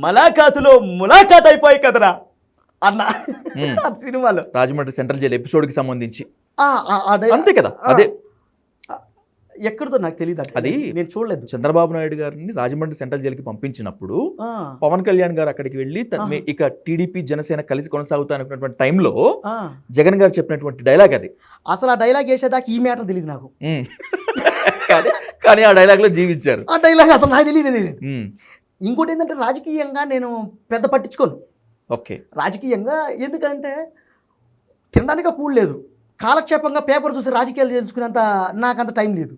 మలాఖాతులో ములాఖాత్ అయిపోయి కదరా అన్న. సినిమాలో రాజమండ్రి సెంట్రల్ జైలు ఎపిసోడ్కి సంబంధించి అంతే కదా. అదే ఎక్కడితో నాకు తెలియదు, అది నేను చూడలేదు. చంద్రబాబు నాయుడు గారిని రాజమండ్రి సెంట్రల్ జైలుకి పంపించినప్పుడు పవన్ కళ్యాణ్ గారు అక్కడికి వెళ్ళి ఇక టీడీపీ జనసేన కలిసి కొనసాగుతానటువంటి టైంలో జగన్ గారు చెప్పినటువంటి డైలాగ్ అది. అసలు ఆ డైలాగ్ వేసేదాకా ఈ మ్యాటర్ తెలియదు నాకు. కానీ ఆ డైలాగ్ లో జీవించారు. ఆ డైలాగ్ అసలు నాకు తెలియదు. ఇంకోటి ఏంటంటే, రాజకీయంగా నేను పెద్ద పట్టించుకోను. ఓకే. రాజకీయంగా ఎందుకంటే తినడానికి కూడలేదు, కాలక్షేపంగా పేపర్ చూసి రాజకీయాలు తెలుసుకునేంత నాకంత టైం లేదు.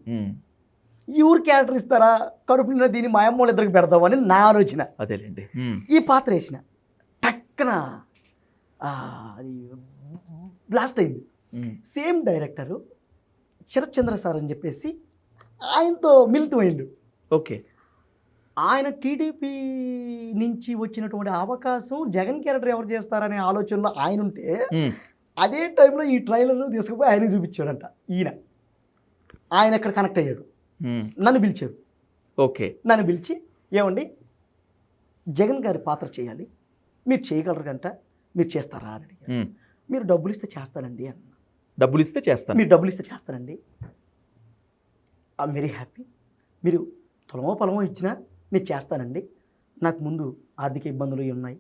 ఈ ఊరు క్యారెక్టర్ ఇస్తారా, కడుపు నిండా దీన్ని మా అమ్మ వాళ్ళు ఇద్దరికి పెడదామని నా ఆలోచన. అదేలేండి. ఈ పాత్ర వేసిన టక్కన అది బ్లాస్ట్ అయింది. సేమ్ డైరెక్టరు శరత్ చంద్ర సార్ అని చెప్పేసి ఆయనతో మిలితమైండు. ఓకే. ఆయన టీడీపీ నుంచి వచ్చినటువంటి అవకాశం జగన్ క్యారెక్టర్ ఎవరు చేస్తారనే ఆలోచనలో ఆయన ఉంటే, అదే టైంలో ఈ ట్రైలర్ తీసుకుపోయి ఆయనకి చూపించాడంట. ఆయన అక్కడ కనెక్ట్ అయ్యాడు, నన్ను పిలిచాడు. ఓకే. నన్ను పిలిచి, ఏమండి జగన్ గారి పాత్ర చేయాలి, మీరు చేయగలరు కంట, మీరు చేస్తారా అని అడిగారు. మీరు డబ్బులు ఇస్తే చేస్తానండి అన్న. డబ్బులు ఇస్తే చేస్తాను? మీరు డబ్బులు ఇస్తే చేస్తానండి, ఐఎమ్ వెరీ హ్యాపీ. మీరు తులమో పొలమో ఇచ్చినా నేను చేస్తానండి. నాకు ముందు ఆర్థిక ఇబ్బందులు ఉన్నాయి,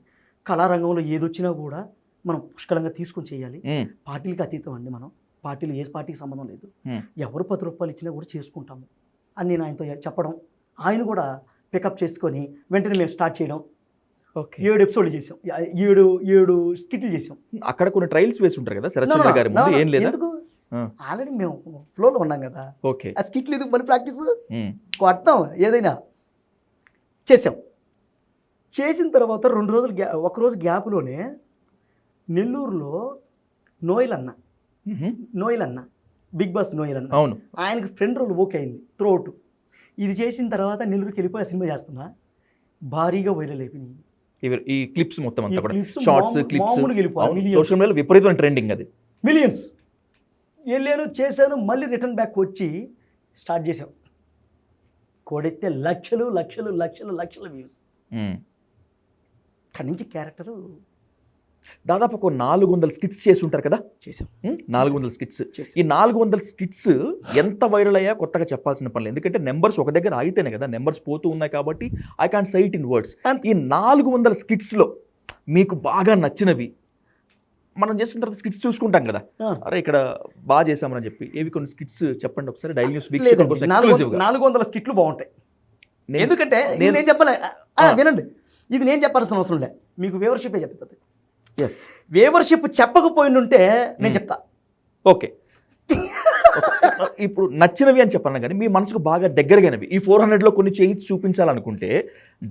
కళారంగంలో ఏదొచ్చినా కూడా మనం పుష్కలంగా తీసుకొని చేయాలి. ఉమ్, పార్టీలకి అతీతం అండి మనం. పార్టీలు ఏ పార్టీకి సంబంధం లేదు. ఉమ్. ఎవరు 10 రూపాయలు ఇచ్చినా కూడా చేసుకుంటాము అని నేను ఆయనతో చెప్పడం, ఆయన కూడా పికప్ చేసుకొని వెంటనే మేము స్టార్ట్ చేయడం. ఓకే. 7 ఎపిసోడ్లు చేసాం, 7 స్కిట్లు చేసాం. అక్కడ కొన్ని ట్రయల్స్ వేసి ఉంటారు కదా శరత్ చంద్ర గారి ముందు, ఏం లేదా? ఎందుకు, ఆ. ఆల్రెడీ మేము ఫ్లోలో ఉన్నాం కదా. ఓకే. ఆ స్కిట్లు ఎందుకు మళ్ళీ ప్రాక్టీస్, ఉమ్, కొడతాం ఏదైనా. చేసాం. చేసిన తర్వాత 2 రోజులు ఒకరోజు గ్యాప్లోనే నెల్లూరులో నోయల్ అన్న బిగ్ బాస్ నోయల్ అన్న, అవును. ఆయనకి ఫ్రెండ్ రోల్ ఓకే అయింది త్రూఅవుట్. ఇది చేసిన తర్వాత నెల్లూరుకి వెళ్ళిపోయి ఆ సినిమా చేస్తున్నా, భారీగా వైరల్ అయిపోయినాయి ఈ క్లిప్స్ మొత్తం అంతా ఈ కూడా, clips షార్ట్స్ క్లిప్స్ మామూలుగా వెళ్ళిపోవాలి. Millions. సోషల్ మీడియాలో విపరీతమైన ట్రెండింగ్ అది. మిలియన్స్. వెళ్ళాను, చేశాను, మళ్ళీ రిటర్న్ బ్యాక్ వచ్చి స్టార్ట్ చేసాం. కొడితే లక్షలు లక్షలు లక్షలు లక్షల వ్యూస్. ఉమ్. అక్కడి నుంచి క్యారెక్టరు దాదాపు ఒక 400 స్కిట్స్ చేసి ఉంటారు కదా. చేసాం. 400 స్కిట్స్. చేసాం. ఈ 400 స్కిట్స్ ఎంత వైరల్ అయ్యా కొత్తగా చెప్పాల్సిన పని లేదు, ఎందుకంటే నెంబర్స్ ఒక దగ్గర ఆగితేనే కదా, నెంబర్స్ పోతూ ఉన్నాయి కాబట్టి I can't say it in words. ఈ 400 స్కిట్స్లో మీకు బాగా నచ్చినవి, మనం చేస్తున్న తర్వాత స్కిట్స్ చూసుకుంటాం కదా, అరే ఇక్కడ బాగా చేసామని చెప్పి, ఏవి కొన్ని స్కిట్స్ చెప్పండి ఒకసారి. డైలీ న్యూస్ వీక్షకుల కోసం ఎక్స్క్లూజివ్గా. 400 స్కిట్లు బాగుంటాయి. ఎందుకంటే నేను చెప్పలే, వినండి, ఇది నేను చెప్పాల్సిన అవసరం లే, మీకు వ్యూవర్షిప్ చెప్తుంది. ఎస్, వ్యూవర్షిప్ చెప్పకపోయింటే నేను చెప్తా. ఓకే. ఇప్పుడు నచ్చినవి అని చెప్పాను కానీ మీ మనసుకు బాగా దగ్గరగానవి ఈ 400లో కొన్ని చేయించి చూపించాలనుకుంటే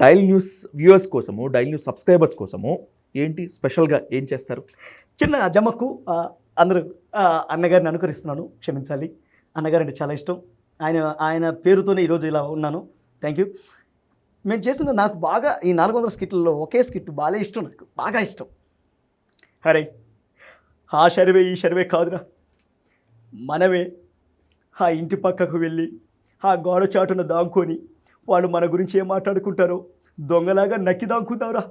డైల్ న్యూస్ వ్యూవర్స్ కోసము, డైల్ న్యూస్ సబ్స్క్రైబర్స్ కోసము ఏంటి స్పెషల్గా ఏం చేస్తారు? చిన్న జమ్మకు అందరూ అన్నగారిని అనుకరిస్తున్నాను, క్షమించాలి. అన్నగారు అంటే చాలా ఇష్టం. ఆయన పేరుతోనే ఈరోజు ఇలా ఉన్నాను. Thank you. మేము చేసిన నాకు బాగా ఈ 400 స్కిట్లలో ఒకే స్కిట్ బాగా ఇష్టం, నాకు బాగా ఇష్టం. అరే ఆ సర్వే ఈ సర్వే కాదురా, మనమే ఆ ఇంటి పక్కకు వెళ్ళి ఆ గోడ చాటున దాంకొని వాళ్ళు మన గురించి ఏం మాట్లాడుకుంటారో దొంగలాగా నక్కి దాంకుందావురా,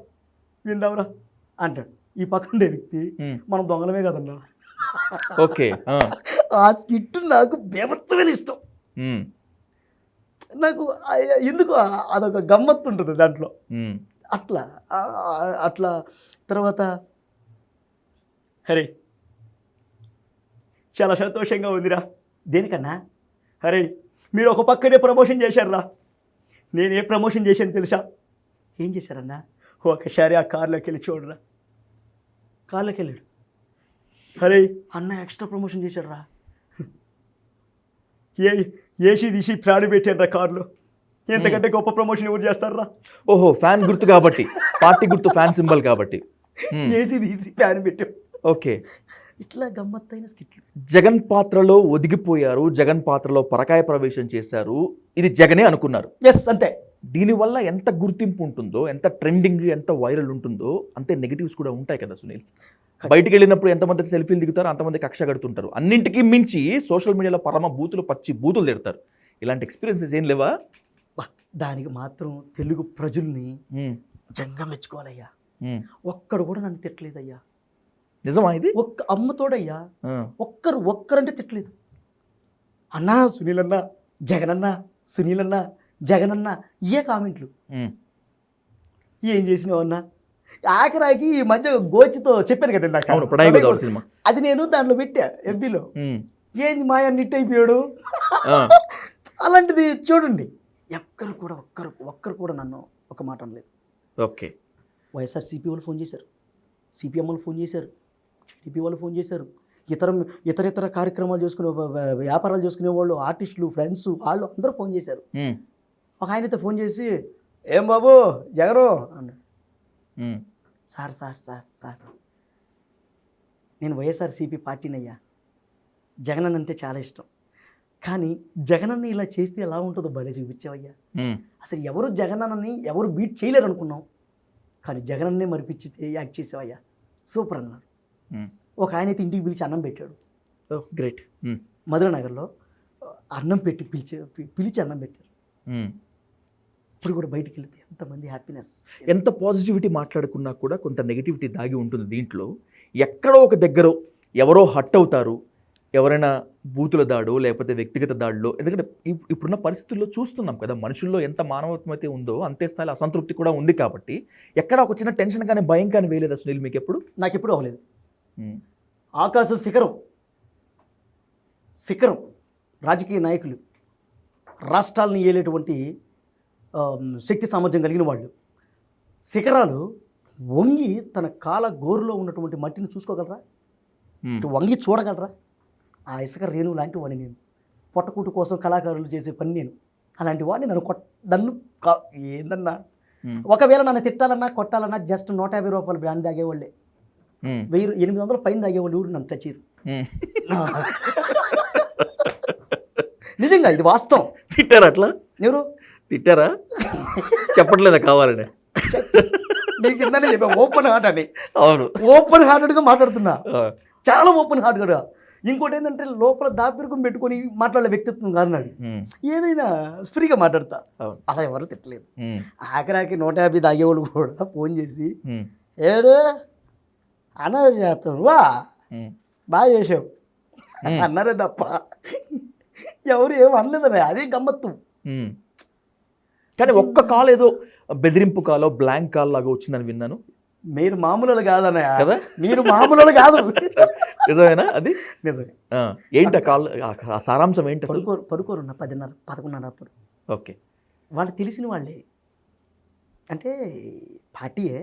విందావురా అంటాడు ఈ పక్కన ఉండే వ్యక్తి. మనం దొంగలమే కదన్నా. ఓకే. ఆ స్కిట్ నాకు బేభత్సమైన ఇష్టం. నాకు ఎందుకు అదొక గమ్మత్తు ఉంటుంది దాంట్లో. అట్లా తర్వాత హరే చాలా సంతోషంగా ఉందిరా. దేనికన్నా? అరే మీరు ఒక పక్కనే ప్రమోషన్ చేశారురా, నేను ఏ ప్రమోషన్ చేశాను తెలుసా? ఏం చేశారన్నా? ఒకసారి ఆ కార్లోకి వెళ్ళి చూడరా. కార్లోకి వెళ్ళాడు. అరే అన్న ఎక్స్ట్రా ప్రమోషన్ చేశాడురా, ఏసీ తీసి ప్రాణి పెట్టాను రా కార్లో. ఎంతకంటే గొప్ప ప్రమోషన్ ఎవరు చేస్తారా? ఓహో, ఫ్యాన్ గుర్తు కాబట్టి, పార్టీ గుర్తు ఫ్యాన్ సింబల్ కాబట్టి ఏసీ తీసి ఫ్యాన్ పెట్టాం. ఓకే. ఇట్లా గమ్మత్తైన స్కిట్లు. జగన్ పాత్రలో ఒదిగిపోయారు, జగన్ పాత్రలో పరకాయ ప్రవేశం చేశారు, ఇది జగనే అనుకున్నారు. ఎస్, అంతే. దీనివల్ల ఎంత గుర్తింపు ఉంటుందో, ఎంత ట్రెండింగ్, ఎంత వైరల్ ఉంటుందో అంతే నెగిటివ్స్ కూడా ఉంటాయి కదా సునీల్. బయటికి వెళ్ళినప్పుడు ఎంతమంది సెల్ఫీలు దిగుతారు, అంతమంది కక్ష కడుతుంటారు. అన్నింటికీ మించి సోషల్ మీడియాలో పరమ బూతులు, పచ్చి బూతులు తిడతారు. ఇలాంటి ఎక్స్పీరియన్సెస్ ఏం లేవా? దానికి మాత్రం తెలుగు ప్రజల్ని జంగా మెచ్చుకోవాలయ్యా. ఒక్కడు కూడా నన్ను తిట్టలేదయ్యా. నిజమా ఇది? ఒక్క అమ్మతోడయ్యా, ఒక్కరంటే తిట్టలేదు. అన్నా సునీల్ అన్నా, జగన్ అన్నా, సునీల్ అన్నా, జగన్ అన్నా, ఇయే కామెంట్లు. ఏం చేసినావు అన్నా? ఆఖరాకి ఈ మధ్య గోచితో చెప్పాను కదా నాకు, సినిమా అది నేను దాంట్లో పెట్టా ఎఫ్బీలో. ఏంది మాయా నిట్ అయిపోయాడు. అలాంటిది చూడండి, ఒక్కరు కూడా నన్ను ఒక మాట అనలేదు. ఓకే. వైఎస్ఆర్సీపీ వాళ్ళు ఫోన్ చేశారు, సిపిఎం వాళ్ళు ఫోన్ చేశారు, టీడీపీ వాళ్ళు ఫోన్ చేశారు, ఇతర కార్యక్రమాలు చేసుకునే వ్యాపారాలు చేసుకునే వాళ్ళు, ఆర్టిస్టులు, ఫ్రెండ్స్, వాళ్ళు అందరూ ఫోన్ చేశారు. ఒక ఆయనతో ఫోన్ చేసి, ఏం బాబు జగరు అన్నాడు. సార్ సార్ సార్ సార్ నేను వైఎస్ఆర్సీపీ పార్టీనయ్యా, జగనన్న అంటే చాలా ఇష్టం, కానీ జగనన్న ఇలా చేస్తే ఎలా ఉంటుందో భలే చూపించావయ్యా. అసలు ఎవరు జగనన్నని ఎవరు బీట్ చేయలేరు అనుకున్నాం, కానీ జగనన్నే మరిపించితే యాక్ట్ చేసావయ్యా, సూపర్ అన్నారు. ఒక ఆయన అయితే ఇంటికి పిలిచి అన్నం పెట్టాడు. గ్రేట్. మధురనగర్లో అన్నం పెట్టి పిలిచి అన్నం పెట్టారు. ఇప్పుడు కూడా బయటికి వెళితే ఎంతమంది హ్యాపీనెస్. ఎంత పాజిటివిటీ మాట్లాడుకున్నా కూడా కొంత నెగిటివిటీ దాగి ఉంటుంది దీంట్లో. ఎక్కడో ఒక దగ్గర ఎవరో హట్ అవుతారు, ఎవరైనా బూతుల దాడో లేకపోతే వ్యక్తిగత దాడిలో, ఎందుకంటే ఇప్పుడున్న పరిస్థితుల్లో చూస్తున్నాం కదా, మనుషుల్లో ఎంత మానవత్వం అయితే ఉందో అంతే స్థాయిలో అసంతృప్తి కూడా ఉంది. కాబట్టి ఎక్కడ ఒక చిన్న టెన్షన్ కానీ భయం కానీ వేయలేదు సునీల్ మీకు ఎప్పుడు? నాకు ఎప్పుడు అవ్వలేదు. ఆకాశ శిఖరం రాజకీయ నాయకులు, రాష్ట్రాలను ఏలేటువంటి శక్తి సామర్థ్యం కలిగిన వాళ్ళు, శిఖరాలు వంగి తన కాల గోరులో ఉన్నటువంటి మట్టిని చూసుకోగలరా? ఇటు వంగి చూడగలరా? ఆ ఇసుక రేణువు లాంటి వాడిని నేను. పొట్టకూటు కోసం కళాకారులు చేసే పని నేను. అలాంటి వాడిని నన్ను ఏందన్నా, ఒకవేళ నన్ను తిట్టాలన్నా కొట్టాలన్నా జస్ట్ 150 రూపాయలు బ్రాండ్ తాగేవాళ్ళే, 800 పైన తాగేవాళ్ళు ఊరు నన్ను చచ్చీరు. నిజంగా ఇది వాస్తవం. తిట్టారా అట్లా? ఎవరు తిట్టారా? చెప్పట్లేదా కావాలని? నీకు కిందనే చెప్పా ఓపెన్ హార్ట్ అని. అవును, ఓపెన్ హార్టెడ్గా మాట్లాడుతున్నా, చాలా ఓపెన్ హార్ట్గా. ఇంకోటి ఏంటంటే లోపల దాపిరికం పెట్టుకొని మాట్లాడే వ్యక్తిత్వం కాదు నాది. ఏదైనా ఫ్రీగా మాట్లాడతా, అలా ఎవరు తిట్టలేదు. ఆఖరాకి 150 తాగేవాళ్ళు కూడా ఫోన్ చేసి ఏడు అన్న చేస్తాను వా బాగా చేసావు అన్నారే తప్ప ఎవరు ఏం అనలేదన్నా. అదే గమ్మత్తు. కానీ ఒక్క కాల్ ఏదో బెదిరింపు కాలో బ్లాంక్ కాల్ లాగా వచ్చిందని విన్నాను. మీరు మామూలు కాదన్నయ్య కదా, మీరు మామూలు కాదు. నిజమేనా అది? నిజమే. ఏంటి ఆ కాల్, ఆ సారాంశం ఏంటి అసలు? పడుకోరున్న 10:30 11:30 అప్పుడు. ఓకే, వాళ్ళు తెలిసిన వాళ్ళే, అంటే పార్టీయే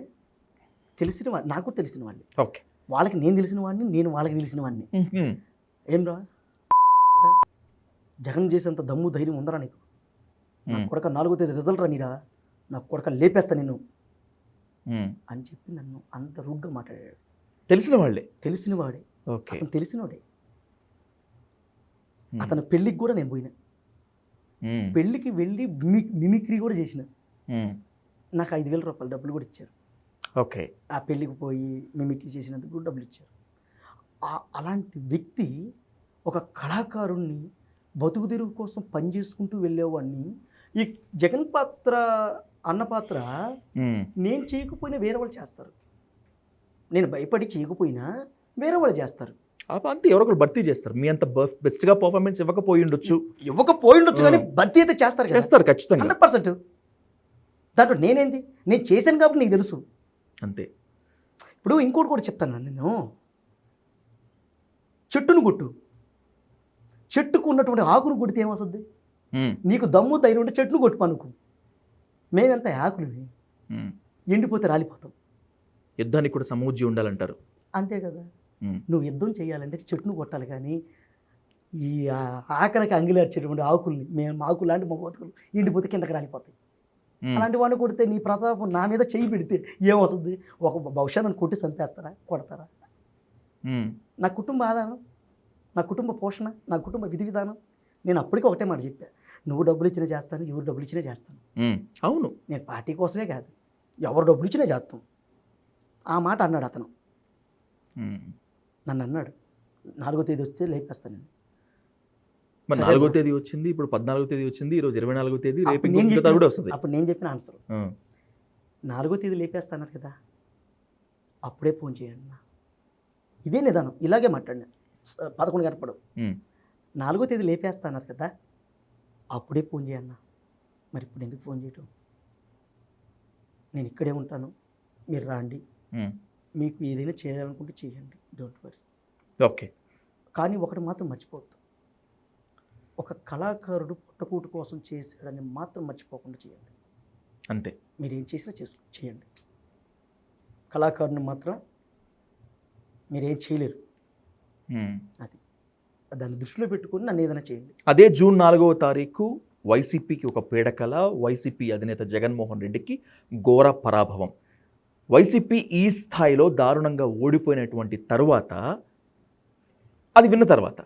తెలిసిన వాళ్ళు, నాకు తెలిసిన వాళ్ళే. ఓకే, వాళ్ళకి నేను తెలిసిన వాడిని, నేను వాళ్ళకి తెలిసిన వాడిని. ఏం రా జగన్ చేసేంత దమ్ము ధైర్యం ఉందరా నీకు? నా కొడక 4వ తేదీ రిజల్ట్ రానిరా, నా కొడక లేపేస్తా నిన్ను అని చెప్పి నన్ను అంత రూడ్గా మాట్లాడాడు. తెలిసిన వాళ్ళే? తెలిసిన వాడే. ఓకే, అతను తెలిసినవాడే. అతని పెళ్ళికి కూడా నేను పోయినా, పెళ్ళికి వెళ్ళి మిమిక్రీ కూడా చేసిన. నాకు 5,000 రూపాయలు డబ్బులు కూడా ఇచ్చారు. ఓకే, ఆ పెళ్ళికి పోయి మిమిక్రీ చేసినందుకు కూడా డబ్బులు ఇచ్చారు. అలాంటి వ్యక్తి ఒక కళాకారుణ్ణి బతుకు తెరువు కోసం పనిచేసుకుంటూ వెళ్ళేవాడిని. ఈ జగన్ పాత్ర అన్న పాత్ర నేను చేయకపోయినా వేరే వాళ్ళు చేస్తారు, నేను భయపడి చేయకపోయినా వేరే వాళ్ళు చేస్తారు. అంతే, ఎవరొకరు భర్తీ చేస్తారు. మీ అంత బెస్ట్గా పర్ఫార్మెన్స్ ఇవ్వకపోయి ఉండొచ్చు కానీ భర్తీ అయితే చేస్తారు ఖచ్చితంగా, 100%. దాంట్లో నేనేంది, నేను చేశాను కాబట్టి నీకు తెలుసు అంతే. ఇప్పుడు ఇంకోటి కూడా చెప్తాను, నేను చెట్టును కొట్టు, చెట్టుకు ఉన్నటువంటి ఆకును కొడితే ఏమవుతుంది? నీకు దమ్ము ధైర్యం ఉంటే చెట్టును కొట్టు పనుకు. మేమెంత ఆకులు ఎండిపోతే రాలిపోతాం. యుద్ధానికి కూడా సమూజ్జి ఉండాలంటారు. అంతే కదా, నువ్వు యుద్ధం చేయాలంటే చెట్టును కొట్టాలి. కానీ ఈ ఆకలికి అంగిలేర్చేటువంటి ఆకుల్ని, మేము ఆకులు లాంటి మా బతుకులు ఎండిపోతే కిందకి రాలిపోతాయి. అలాంటి వాడిని కొడితే నీ ప్రతాపం నా మీద చేయి పెడితే ఏమవుతుంది? బహుశా నన్ను కొట్టి చంపేస్తారా, కొడతారా? నా కుటుంబ ఆధారం, నా కుటుంబ పోషణ, నా కుటుంబ విధి విధానం. నేను అప్పటికీ ఒకటే మాట చెప్పా, నువ్వు డబ్బులు ఇచ్చినా చేస్తాను, ఎవరు డబ్బులు ఇచ్చినా చేస్తాను. అవును, నేను పార్టీ కోసమే కాదు, ఎవరు డబ్బులు ఇచ్చినా చేస్తాం. ఆ మాట అన్నాడు అతను. నన్ను అన్నాడు 4వ తేదీ వస్తే లేపేస్తాను నేను. మరి 4వ తేదీ వచ్చింది, ఇప్పుడు 14వ తేదీ వచ్చింది, ఈరోజు 24వ తేదీ, రేపు కూడా వస్తుంది. అప్పుడు నేను చెప్పిన ఆన్సర్ 4వ తేదీ లేపేస్తాన్నారు కదా, అప్పుడే ఫోన్ చేయండి నా. ఇదే నిదానం, ఇలాగే మాట్లాడినా 11 గంటపడు. 4వ తేదీ లేపేస్తాన్నారు కదా, అప్పుడే ఫోన్ చేయన్న. మరి ఇప్పుడు ఎందుకు ఫోన్ చేయటం? నేను ఇక్కడే ఉంటాను, మీరు రాండి, మీకు ఏదైనా చేయాలనుకుంటే చేయండి, డోంట్ వరీ. ఓకే, కానీ ఒకటి మాత్రం మర్చిపోవద్దు, ఒక కళాకారుడు పుట్టకూటు కోసం చేశాడని మాత్రం మర్చిపోకుండా చేయండి. అంతే, మీరు ఏం చేసినా చేయండి. కళాకారుని మాత్రం మీరేం చేయలేరు. అది దాన్ని దృష్టిలో పెట్టుకుని నన్ను ఏదైనా చేయండి. అదే జూన్ 4వ తారీఖు వైసీపీకి ఒక పీడకల, వైసీపీ అధినేత జగన్మోహన్ రెడ్డికి ఘోర పరాభవం. వైసీపీ ఈ స్థాయిలో దారుణంగా ఓడిపోయినటువంటి తరువాత, అది విన్న తర్వాత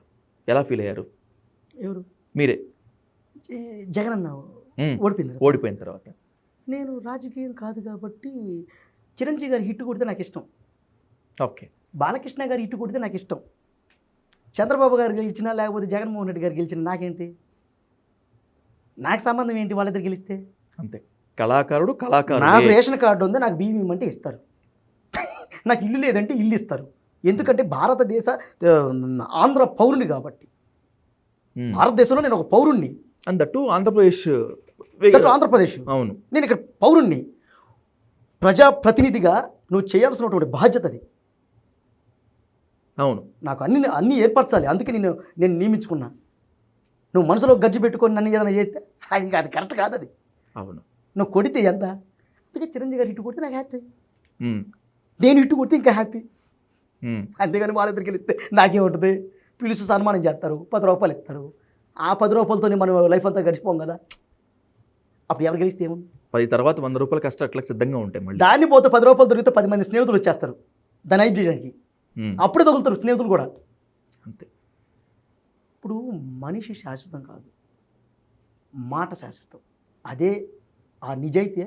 ఎలా ఫీల్ అయ్యారు? ఎవరు? మీరే. జగన్ అన్న ఓడిపోయిన తర్వాత నేను రాజకీయం కాదు కాబట్టి చిరంజీవి గారి హిట్ కొడితే నాకు ఇష్టం. ఓకే, బాలకృష్ణ గారి హిట్ కొడితే నాకు ఇష్టం. చంద్రబాబు గారు గెలిచినా లేకపోతే జగన్మోహన్ రెడ్డి గారు గెలిచినా నాకేంటి? నాకు సంబంధం ఏంటి వాళ్ళిద్దరు గెలిస్తే? అంతే, కళాకారుడు నాకు రేషన్ కార్డు ఉంది, నాకు బియ్యం ఇమ్మంటే ఇస్తారు, నాకు ఇల్లు లేదంటే ఇల్లు ఇస్తారు, ఎందుకంటే భారతదేశ ఆ, ఆంధ్ర పౌరుని కాబట్టి. ఉమ్. భారతదేశంలో నేను ఒక పౌరుణ్ణి, అందట్టు ఆంధ్రప్రదేశ్ ఆంధ్రప్రదేశ్ అవును. నేను ఇక్కడ పౌరుణ్ణి. ప్రజాప్రతినిధిగా నువ్వు చేయాల్సినటువంటి బాధ్యత అది. అవును. నాకు అన్నీ ఏర్పరచాలి. అందుకే నేను నియమించుకున్నా. నువ్వు మనసులో గజ్జి పెట్టుకొని నన్ను ఏదైనా చేస్తే అది కరెక్ట్ కాదు. అది అవును. నువ్వు కొడితే ఎంత, అందుకే చిరంజీవి గారు ఇటు కొడితే నాకు హ్యాపీ, ఉమ్. నేను ఇటు కొడితే ఇంకా హ్యాపీ. ఉమ్. అంతేగాని వాళ్ళిద్దరికి వెళ్తే నాకే ఉంటుంది. పిలుసు సన్మానం చేస్తారు, 10 రూపాయలు ఇస్తారు. ఆ 10 రూపాయలతో మనం లైఫ్ అంతా గడిచిపోం కదా. అప్పుడు ఎవరు గెలిస్తే ఏముంది? 10 తర్వాత 100 రూపాయలు కష్టం అట్లా సిద్ధంగా ఉంటాయి మళ్ళీ. దాన్ని పోతే 10 రూపాయలు దొరికితే 10 మంది స్నేహితులు వచ్చేస్తారు దాన్ని హైప్ చేయడానికి. ఉమ్. అప్పుడే తగులుతారు స్నేహితులు కూడా. అంతే. ఇప్పుడు మనిషి శాశ్వతం కాదు, మాట శాశ్వతం. అదే ఆ నిజాయితీ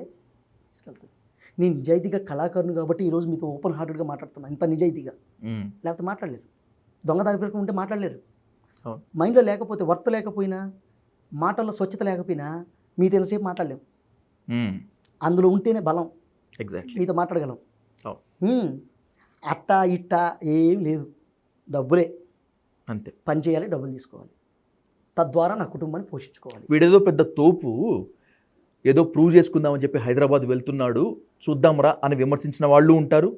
తీసుకెళ్తుంది. నేను నిజాయితీగా కళాకారుని కాబట్టి ఈరోజు మీతో ఓపెన్ హార్టెడ్గా మాట్లాడుతున్నాను. ఇంత నిజాయితీగా ఉమ్. లేకపోతే మాట్లాడలేరు. దొంగదారి పేరుకు ఉంటే మాట్లాడలేరు. అవును. మైండ్లో లేకపోతే, వర్త్ లేకపోయినా, మాటల్లో స్వచ్ఛత లేకపోయినా మీతో ఎంతసేపు మాట్లాడలేము. ఉమ్. అందులో ఉంటేనే బలం, ఎగ్జాక్ట్లీ. మీతో మాట్లాడగలం. అవును. అట్టా ఇట్టా ఏం లేదు, డబ్బులే. అంతే. పని చేయాలి, డబ్బులు తీసుకోవాలి, తద్వారా నా కుటుంబాన్ని పోషించుకోవాలి. వీడేదో పెద్ద తోపు, ఏదో ప్రూవ్ చేసుకుందామని చెప్పి హైదరాబాద్ వెళ్తున్నాడు, చూద్దాంరా అని విమర్శించిన వాళ్ళు ఉంటారు.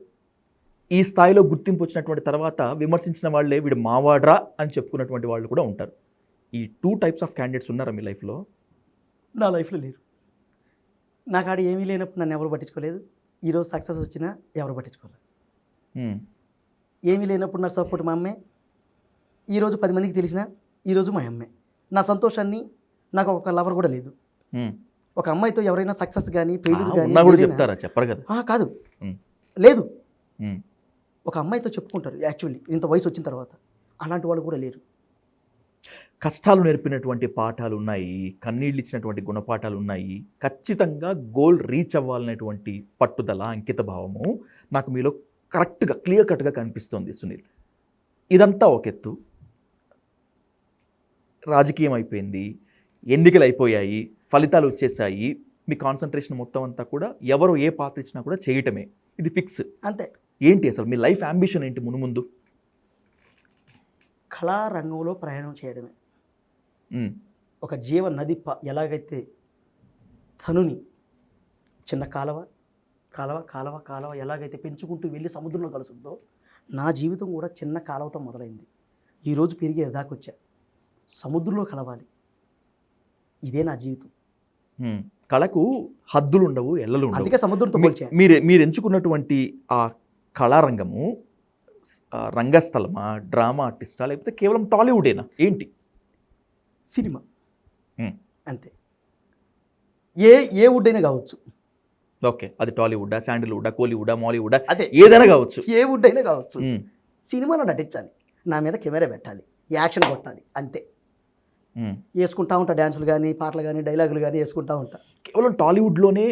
ఈ స్థాయిలో గుర్తింపు వచ్చినటువంటి తర్వాత విమర్శించిన వాళ్ళే వీడు మావాడ్రా అని చెప్పుకున్నటువంటి వాళ్ళు కూడా ఉంటారు. ఈ 2 టైప్స్ ఆఫ్ క్యాండిడేట్స్ ఉన్నారా మీ లైఫ్లో? నా లైఫ్లో లేరు. నా కాడ ఏమీ లేనప్పుడు నన్ను ఎవరు పట్టించుకోలేదు. ఈరోజు సక్సెస్ వచ్చినా ఎవరు పట్టించుకోలేదు. ఏమీ లేనప్పుడు నాకు సపోర్ట్ మా అమ్మే. ఈరోజు 10 మందికి తెలిసినా ఈరోజు మా అమ్మే. నా సంతోషాన్ని, నాకు ఒక లవర్ కూడా లేదు. ఒక అమ్మాయితో ఎవరైనా సక్సెస్ కానీ ఫెయిల్యూర్ కానీ కూడా చెప్తారా? చెప్పరు కదా. కాదు, లేదు. ఒక అమ్మాయితో చెప్పుకుంటారు యాక్చువల్లీ ఇంత వయసు వచ్చిన తర్వాత. అలాంటి వాళ్ళు కూడా లేరు. కష్టాలు నేర్పినటువంటి పాఠాలు ఉన్నాయి, కన్నీళ్ళు ఇచ్చినటువంటి గుణపాఠాలు ఉన్నాయి. ఖచ్చితంగా గోల్ రీచ్ అవ్వాలనేటువంటి పట్టుదల, అంకిత భావము నాకు మీలో కరెక్ట్గా క్లియర్ కట్గా కనిపిస్తోంది సునీల్. ఇదంతా ఒక ఎత్తు. రాజకీయం అయిపోయింది, ఎన్నికలు అయిపోయాయి, ఫలితాలు వచ్చేసాయి. మీ కాన్సన్ట్రేషన్ మొత్తం అంతా కూడా ఎవరు ఏ పాత్ర ఇచ్చినా కూడా చేయటమే, ఇది ఫిక్స్. అంతే. ఏంటి అసలు మీ లైఫ్ అంబిషన్ ఏంటి మునుముందు? కళారంగంలో ప్రయాణం చేయడమే. ఒక జీవ నది ఎలాగైతే తనుని చిన్న కాలవ కాలవ కాలవ కాలవ ఎలాగైతే పెంచుకుంటూ వెళ్ళి సముద్రంలో కలుస్తుందో, నా జీవితం కూడా చిన్న కాలువతో మొదలైంది. ఈరోజు పెరిగే దాకొచ్చా. సముద్రంలో కలవాలి, ఇదే నా జీవితం. కళకు హద్దులు ఉండవు, ఎల్లలు ఉండవు. అందుకే సముద్రంతో పోల్చా. మీరు ఎంచుకున్నటువంటి ఆ కళారంగము రంగస్థలమా, డ్రామా ఆర్టిస్టా, లేకపోతే కేవలం టాలీవుడేనా ఏంటి? సినిమా అంతే. ఏ వుడ్ అయినా కావచ్చు. ఓకే, అది టాలీవుడా, శాండిల్వుడా, కోలీవుడా, మాలీవుడా, అదే ఏదైనా కావచ్చు. ఏ వుడ్ అయినా కావచ్చు. సినిమాలో నటించాలి, నా మీద కెమెరా పెట్టాలి, యాక్షన్ కొట్టాలి, అంతే. వేసుకుంటా ఉంటా డ్యాన్సులు కానీ, పాటలు కానీ, డైలాగులు కానీ వేసుకుంటా ఉంటా. కేవలం టాలీవుడ్లోనే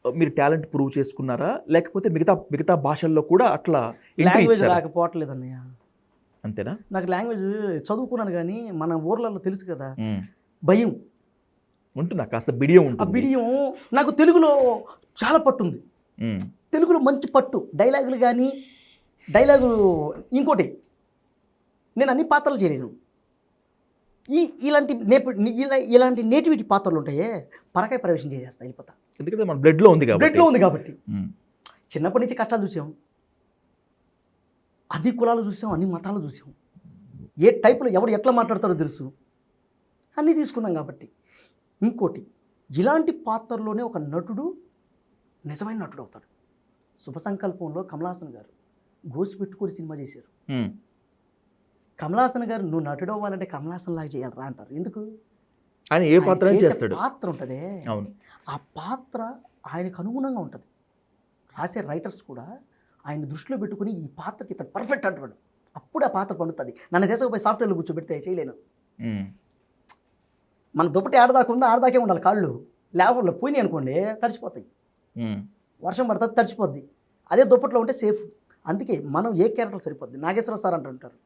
మీరు టాలెంట్ ప్రూవ్ చేసుకున్నారా, లేకపోతే మిగతా భాషల్లో కూడా అట్లా లాంగ్వేజ్ రాకపోవట్లేదు అన్నయ్య. అంతేనా? నాకు లాంగ్వేజ్ చదువుకున్నాను కానీ మన ఊర్లలో తెలుసు కదా, భయం ఉంటుందా? కాస్త బిడియం ఆ ఉంటుంది. బిడియం. నాకు తెలుగులో చాలా పట్టు ఉంది. తెలుగులో మంచి పట్టు, డైలాగులు కానీ, ఇంకోటి, నేను అన్ని పాత్రలు చేయలేను. ఇలాంటి నేటివిటీ పాత్రలు ఉంటాయే, పరకాయ ప్రవేశం చేసేస్తా, వెళ్ళిపోతా. ఎందుకంటే మన బ్లడ్లో ఉంది కాబట్టి. చిన్నప్పటి నుంచి కష్టాలు చూసాం, అన్ని కులాలు చూసాం, అన్ని మతాలు చూసాం. ఏ టైపులో ఎవరు ఎట్లా మాట్లాడతారో తెలుసు, అన్నీ తీసుకున్నాం కాబట్టి. ఇంకోటి, ఇలాంటి పాత్రలోనే ఒక నటుడు నిజమైన నటుడు అవుతాడు. శుభ సంకల్పంలో కమలాసన్ గారు గోసి పెట్టుకొని సినిమా చేశారు. కమలాసన్ గారు నువ్వు నటుడు అవ్వాలంటే కమలాసన్ లాగా చేయాలరా అంటారు. ఎందుకు? ఆయన ఏ పాత్ర చేస్తాడు, పాత్ర ఉంటుంది. అవును, ఆ పాత్ర ఆయనకు అనుగుణంగా ఉంటుంది. రాసే రైటర్స్ కూడా ఆయన దృష్టిలో పెట్టుకుని ఈ పాత్రకి ఇతను పర్ఫెక్ట్ అంటాడు. అప్పుడు ఆ పాత్ర పండుతుంది. నన్ను తీసుకుపోయి సాఫ్ట్వేర్లో కూర్చోబెడితే చేయలేను. మన దుప్పటి ఆడదాకుందా, ఆడదాకే ఉండాలి. కాళ్ళు లేబర్లో పోయినాయి అనుకోండి తడిసిపోతాయి, వర్షం పడుతుంది తడిసిపోద్ది. అదే దుప్పట్లో ఉంటే సేఫ్. అందుకే మనం ఏ క్యారెక్టర్ సరిపోద్ది. నాగేశ్వరరావు సార్ అంటుంటారు,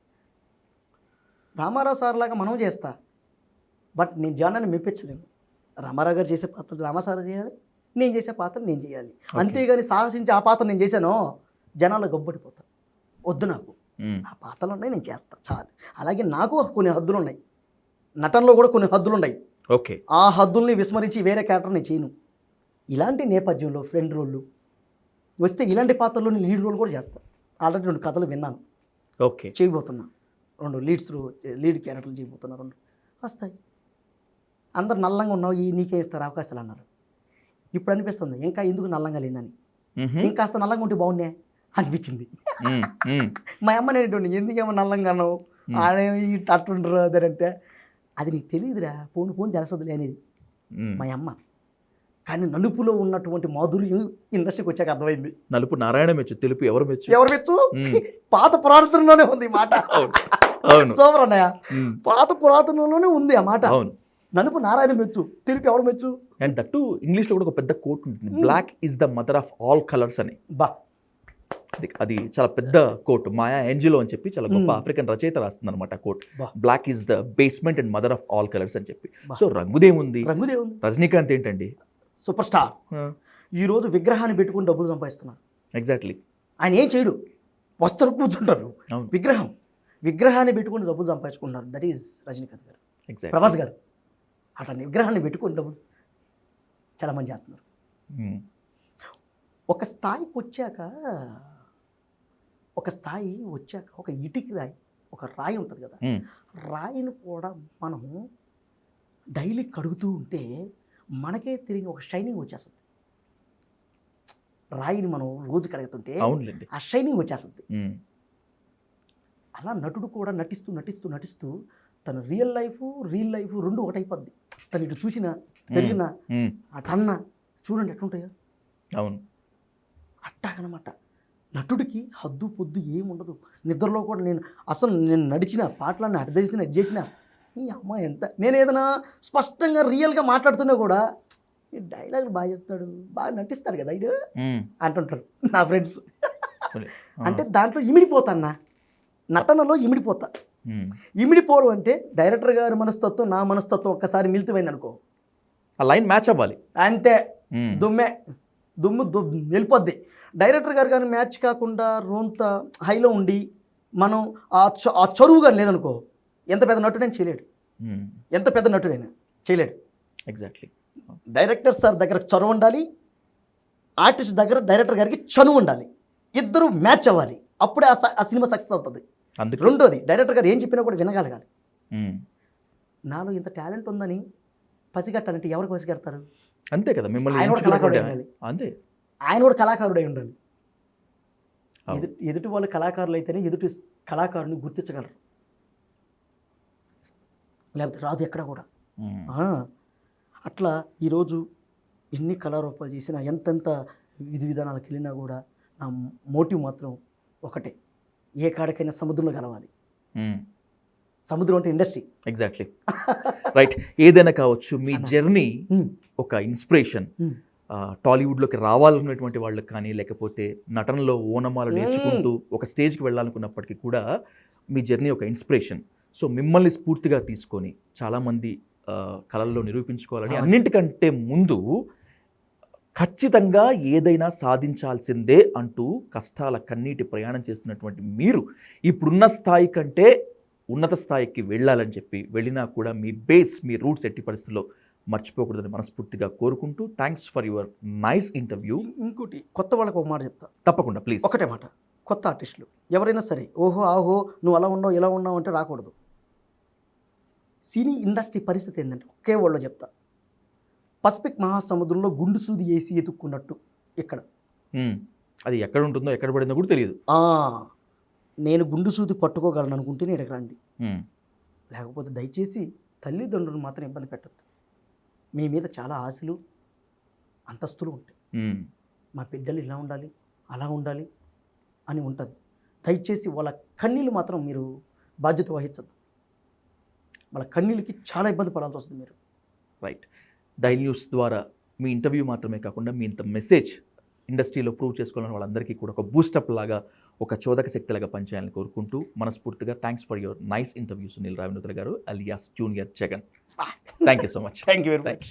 రామారావు సార్ లాగా మనం చేస్తా, బట్ నేను జనాన్ని మెప్పించలేను. రామారావు గారు చేసే పాత్రలు రామాసారు చేయాలి, నేను చేసే పాత్రలు నేను చేయాలి. అంతేగాని సాహసించి ఆ పాత్ర నేను చేశానో జనాల్లో గబ్బడిపోతాను. వద్దు నాకు. నా పాత్రలు ఉన్నాయి, నేను చేస్తాను చాలు. అలాగే నాకు కొన్ని హద్దులు ఉన్నాయి, నటనలో కూడా కొన్ని హద్దులు ఉన్నాయి. ఓకే. ఆ హద్దుల్ని విస్మరించి వేరే క్యారెక్టర్ నేను చేయను. ఇలాంటి నేపథ్యంలో ఫ్రెండ్ రోళ్ళు వస్తే ఇలాంటి పాత్రలో నేను లీడ్ రోల్ కూడా చేస్తాను. ఆల్రెడీ 2 కథలు విన్నాను, ఓకే. చేయబోతున్నా. 2 లీడ్ క్యారెక్టర్లు చేయబోతున్నా, 2 వస్తాయి. అందరు నల్లంగా ఉన్నావు, నీకే ఇస్తారు అవకాశాలు అన్నారు. ఇప్పుడు అనిపిస్తుంది ఇంకా ఎందుకు నల్లంగా లేదని, ఇంకాస్త నల్లంగా ఉంటే బాగున్నాయి అనిపించింది. మా అమ్మ నేటువంటి ఎందుకేమో నల్లంగా అన్నావు, ఆడేమి అట్టుండ్రు అదంటే అది నీకు తెలియదురా, పోను తెలుసదులే అనేది మా అమ్మ. కానీ నలుపులో ఉన్నటువంటి మాధుర్యం ఇండస్ట్రీకి వచ్చాక అర్థమైంది. నలుపు నారాయణ మెచ్చు, తెలుపు ఎవరు మెచ్చు? ఎవరు మెచ్చు? పాత పురాతనంలోనే ఉంది ఈ మాట. సూపర్ అన్నయ్య, పాత పురాతనంలోనే ఉంది ఆ మాట. నలుపు నారాయణ మెచ్చు, తెలుపు ఎవరు మెచ్చు? అండ్ దట్టు ఇంగ్లీష్లో కూడా ఒక పెద్ద కోట్ ఉంటుంది, black is the mother of all colours అని. బా, అది చాలా పెద్ద కోట్, మాయా ఏంజిలో అని చెప్పి చాలా గొప్ప ఆఫ్రికన్ రచయిత రాస్తుంది అనమాట quote. Black is the basement and mother of all colours అని చెప్పి. సో రంగుదేముంది, రజనీకాంత్ ఏంటండి సూపర్ స్టార్. ఈరోజు విగ్రహాన్ని పెట్టుకుని డబ్బులు సంపాదిస్తున్నారు. ఎగ్జాక్ట్లీ. ఆయన ఏం చేయడు, వస్తారు కూర్చుంటారు. విగ్రహాన్ని పెట్టుకుని డబ్బులు సంపాదించుకుంటున్నారు. దట్ ఈజ్ రజనీకాంత్ గారు, ప్రభాస్ గారు. అట్లా విగ్రహాన్ని పెట్టుకుని డబ్బులు చాలా మంది చేస్తున్నారు. ఒక స్థాయికి వచ్చాక ఒక ఇటుకి రాయి, ఒక రాయి ఉంటుంది కదా, రాయిని కూడా మనం డైలీ కడుగుతూ ఉంటే మనకే తిరిగి ఒక షైనింగ్ వచ్చేస్తుంది. రాయిని మనం రోజు కడుగుతుంటే ఆ షైనింగ్ వచ్చేస్తుంది. అలా నటుడు కూడా నటిస్తూ తన రియల్ లైఫ్ 2 ఒకటైపోద్ది. తను ఇటు చూసిన పెరిగిన అటన్న చూడండి ఎట్లుంటాయో. అవును, అట్టాగనమాట. నటుడికి హద్దు పొద్దు ఏముండదు. నిద్రలో కూడా నేను నడిచిన పాటలన్నీ అటు చేసిన ఈ అమ్మ ఎంత, నేను ఏదైనా స్పష్టంగా రియల్గా మాట్లాడుతున్నా కూడా ఈ డైలాగులు బాగా చెప్తాడు, బాగా నటిస్తాడు కదా ఇడు అంటుంటారు నా ఫ్రెండ్స్. అంటే దాంట్లో ఇమిడిపోతాన్నా, నటనలో ఇమిడిపోతా. ఇమిడిపోవడం అంటే డైరెక్టర్ గారి మనస్తత్వం నా మనస్తత్వం ఒక్కసారి మిలితిపోయింది అనుకో, ఆ లైన్ మ్యాచ్ అవ్వాలి అంతే. దుమ్ము వెళ్ళిపోద్ది. డైరెక్టర్ గారు కానీ మ్యాచ్ కాకుండా రోంత హైలో ఉండి మనం ఆ చరువుగా లేదనుకో, ఎంత పెద్ద నటుడైనా చేయలేడు. ఎగ్జాక్ట్లీ. డైరెక్టర్ సార్ దగ్గర చనువు ఉండాలి, ఆర్టిస్ట్ దగ్గర డైరెక్టర్ గారికి చనువు ఉండాలి. ఇద్దరు మ్యాచ్ అవ్వాలి, అప్పుడే ఆ సినిమా సక్సెస్ అవుతుంది. రెండోది, డైరెక్టర్ గారు ఏం చెప్పినా కూడా వినగలగాలి. నాలో ఇంత టాలెంట్ ఉందని పసిగట్టాలంటే ఎవరికి పసిగడతారు? అంతే కదా, మిమ్మల్ని ఆయన కూడా కళాకారుడు ఉండాలి. అంతే, ఆయన కూడా కళాకారుడై ఉండాలి. ఎదుటి వాళ్ళు కళాకారులు అయితేనే ఎదుటి కళాకారుని గుర్తించగలరు, లేకపోతే రాదు ఎక్కడ కూడా. అట్లా ఈరోజు ఎన్ని కళారూపాలు చేసినా, ఎంతెంత విధి విధానాలకు వెళ్ళినా కూడా నా మోటివ్ మాత్రం ఒకటే, ఏ కాడికైనా సముద్రంలో కలవాలి. సముద్రం అంటే ఇండస్ట్రీ. Exactly right. ఏదైనా కావచ్చు, మీ జర్నీ ఒక ఇన్స్పిరేషన్. టాలీవుడ్లోకి రావాలన్నటువంటి వాళ్ళకి కానీ, లేకపోతే నటనలో ఓనమాలు నేర్చుకుంటూ ఒక స్టేజ్కి వెళ్ళాలనుకున్నప్పటికీ కూడా మీ జర్నీ ఒక ఇన్స్పిరేషన్. సో మిమ్మల్ని స్ఫూర్తిగా తీసుకొని చాలామంది కళల్లో నిరూపించుకోవాలని, అన్నింటికంటే ముందు ఖచ్చితంగా ఏదైనా సాధించాల్సిందే అంటూ కష్టాల కన్నీటి ప్రయాణం చేస్తున్నటువంటి మీరు ఇప్పుడున్న స్థాయి కంటే ఉన్నత స్థాయికి వెళ్ళాలని చెప్పి, వెళ్ళినా కూడా మీ బేస్, మీ రూట్స్ ఎట్టి పరిస్థితుల్లో మర్చిపోకూడదని మనస్ఫూర్తిగా కోరుకుంటూ, thanks for your nice interview. ఇంకోటి, కొత్త వాళ్ళకి ఒక మాట చెప్తా. తప్పకుండా ప్లీజ్. ఒకటే మాట, కొత్త ఆర్టిస్టులు ఎవరైనా సరే, ఓహో ఆహో నువ్వు అలా ఉన్నావు ఇలా ఉన్నావు అంటే రాకూడదు. సినీ ఇండస్ట్రీ పరిస్థితి ఏంటంటే ఒకే వాళ్ళు చెప్తా, పసిఫిక్ మహాసముద్రంలో గుండు సూది వేసి ఎతుక్కున్నట్టు ఇక్కడ. అది ఎక్కడ ఉంటుందో ఎక్కడ పడిందో కూడా తెలియదు. నేను గుండు సూది పట్టుకోగలను అనుకుంటే నేను ఇక్కడికి రండి, లేకపోతే దయచేసి తల్లిదండ్రులు మాత్రం ఇబ్బంది పెట్టద్దు. మీ మీద చాలా ఆశలు అంతస్తులు ఉంటాయి. మా బిడ్డలు ఇలా ఉండాలి అలా ఉండాలి అని ఉంటుంది. దయచేసి వాళ్ళ కన్నీళ్ళు మాత్రం మీరు బాధ్యత వహించద్దు. వాళ్ళ కన్నీళ్ళకి చాలా ఇబ్బంది పడాల్సి వస్తుంది మీరు. రైట్. డైలీ న్యూస్ ద్వారా మీ ఇంటర్వ్యూ మాత్రమే కాకుండా మీ ఇంత మెసేజ్ ఇండస్ట్రీలో ప్రూవ్ చేసుకోవాలని వాళ్ళందరికీ కూడా ఒక బూస్టప్ లాగా, ఒక చోదక శక్తిలాగా పనిచేయాలని కోరుకుంటూ మనస్ఫూర్తిగా thanks for your nice interview Sunil Ravinuthala garu alias junior Jagan. Thank you so much. Thank you very much.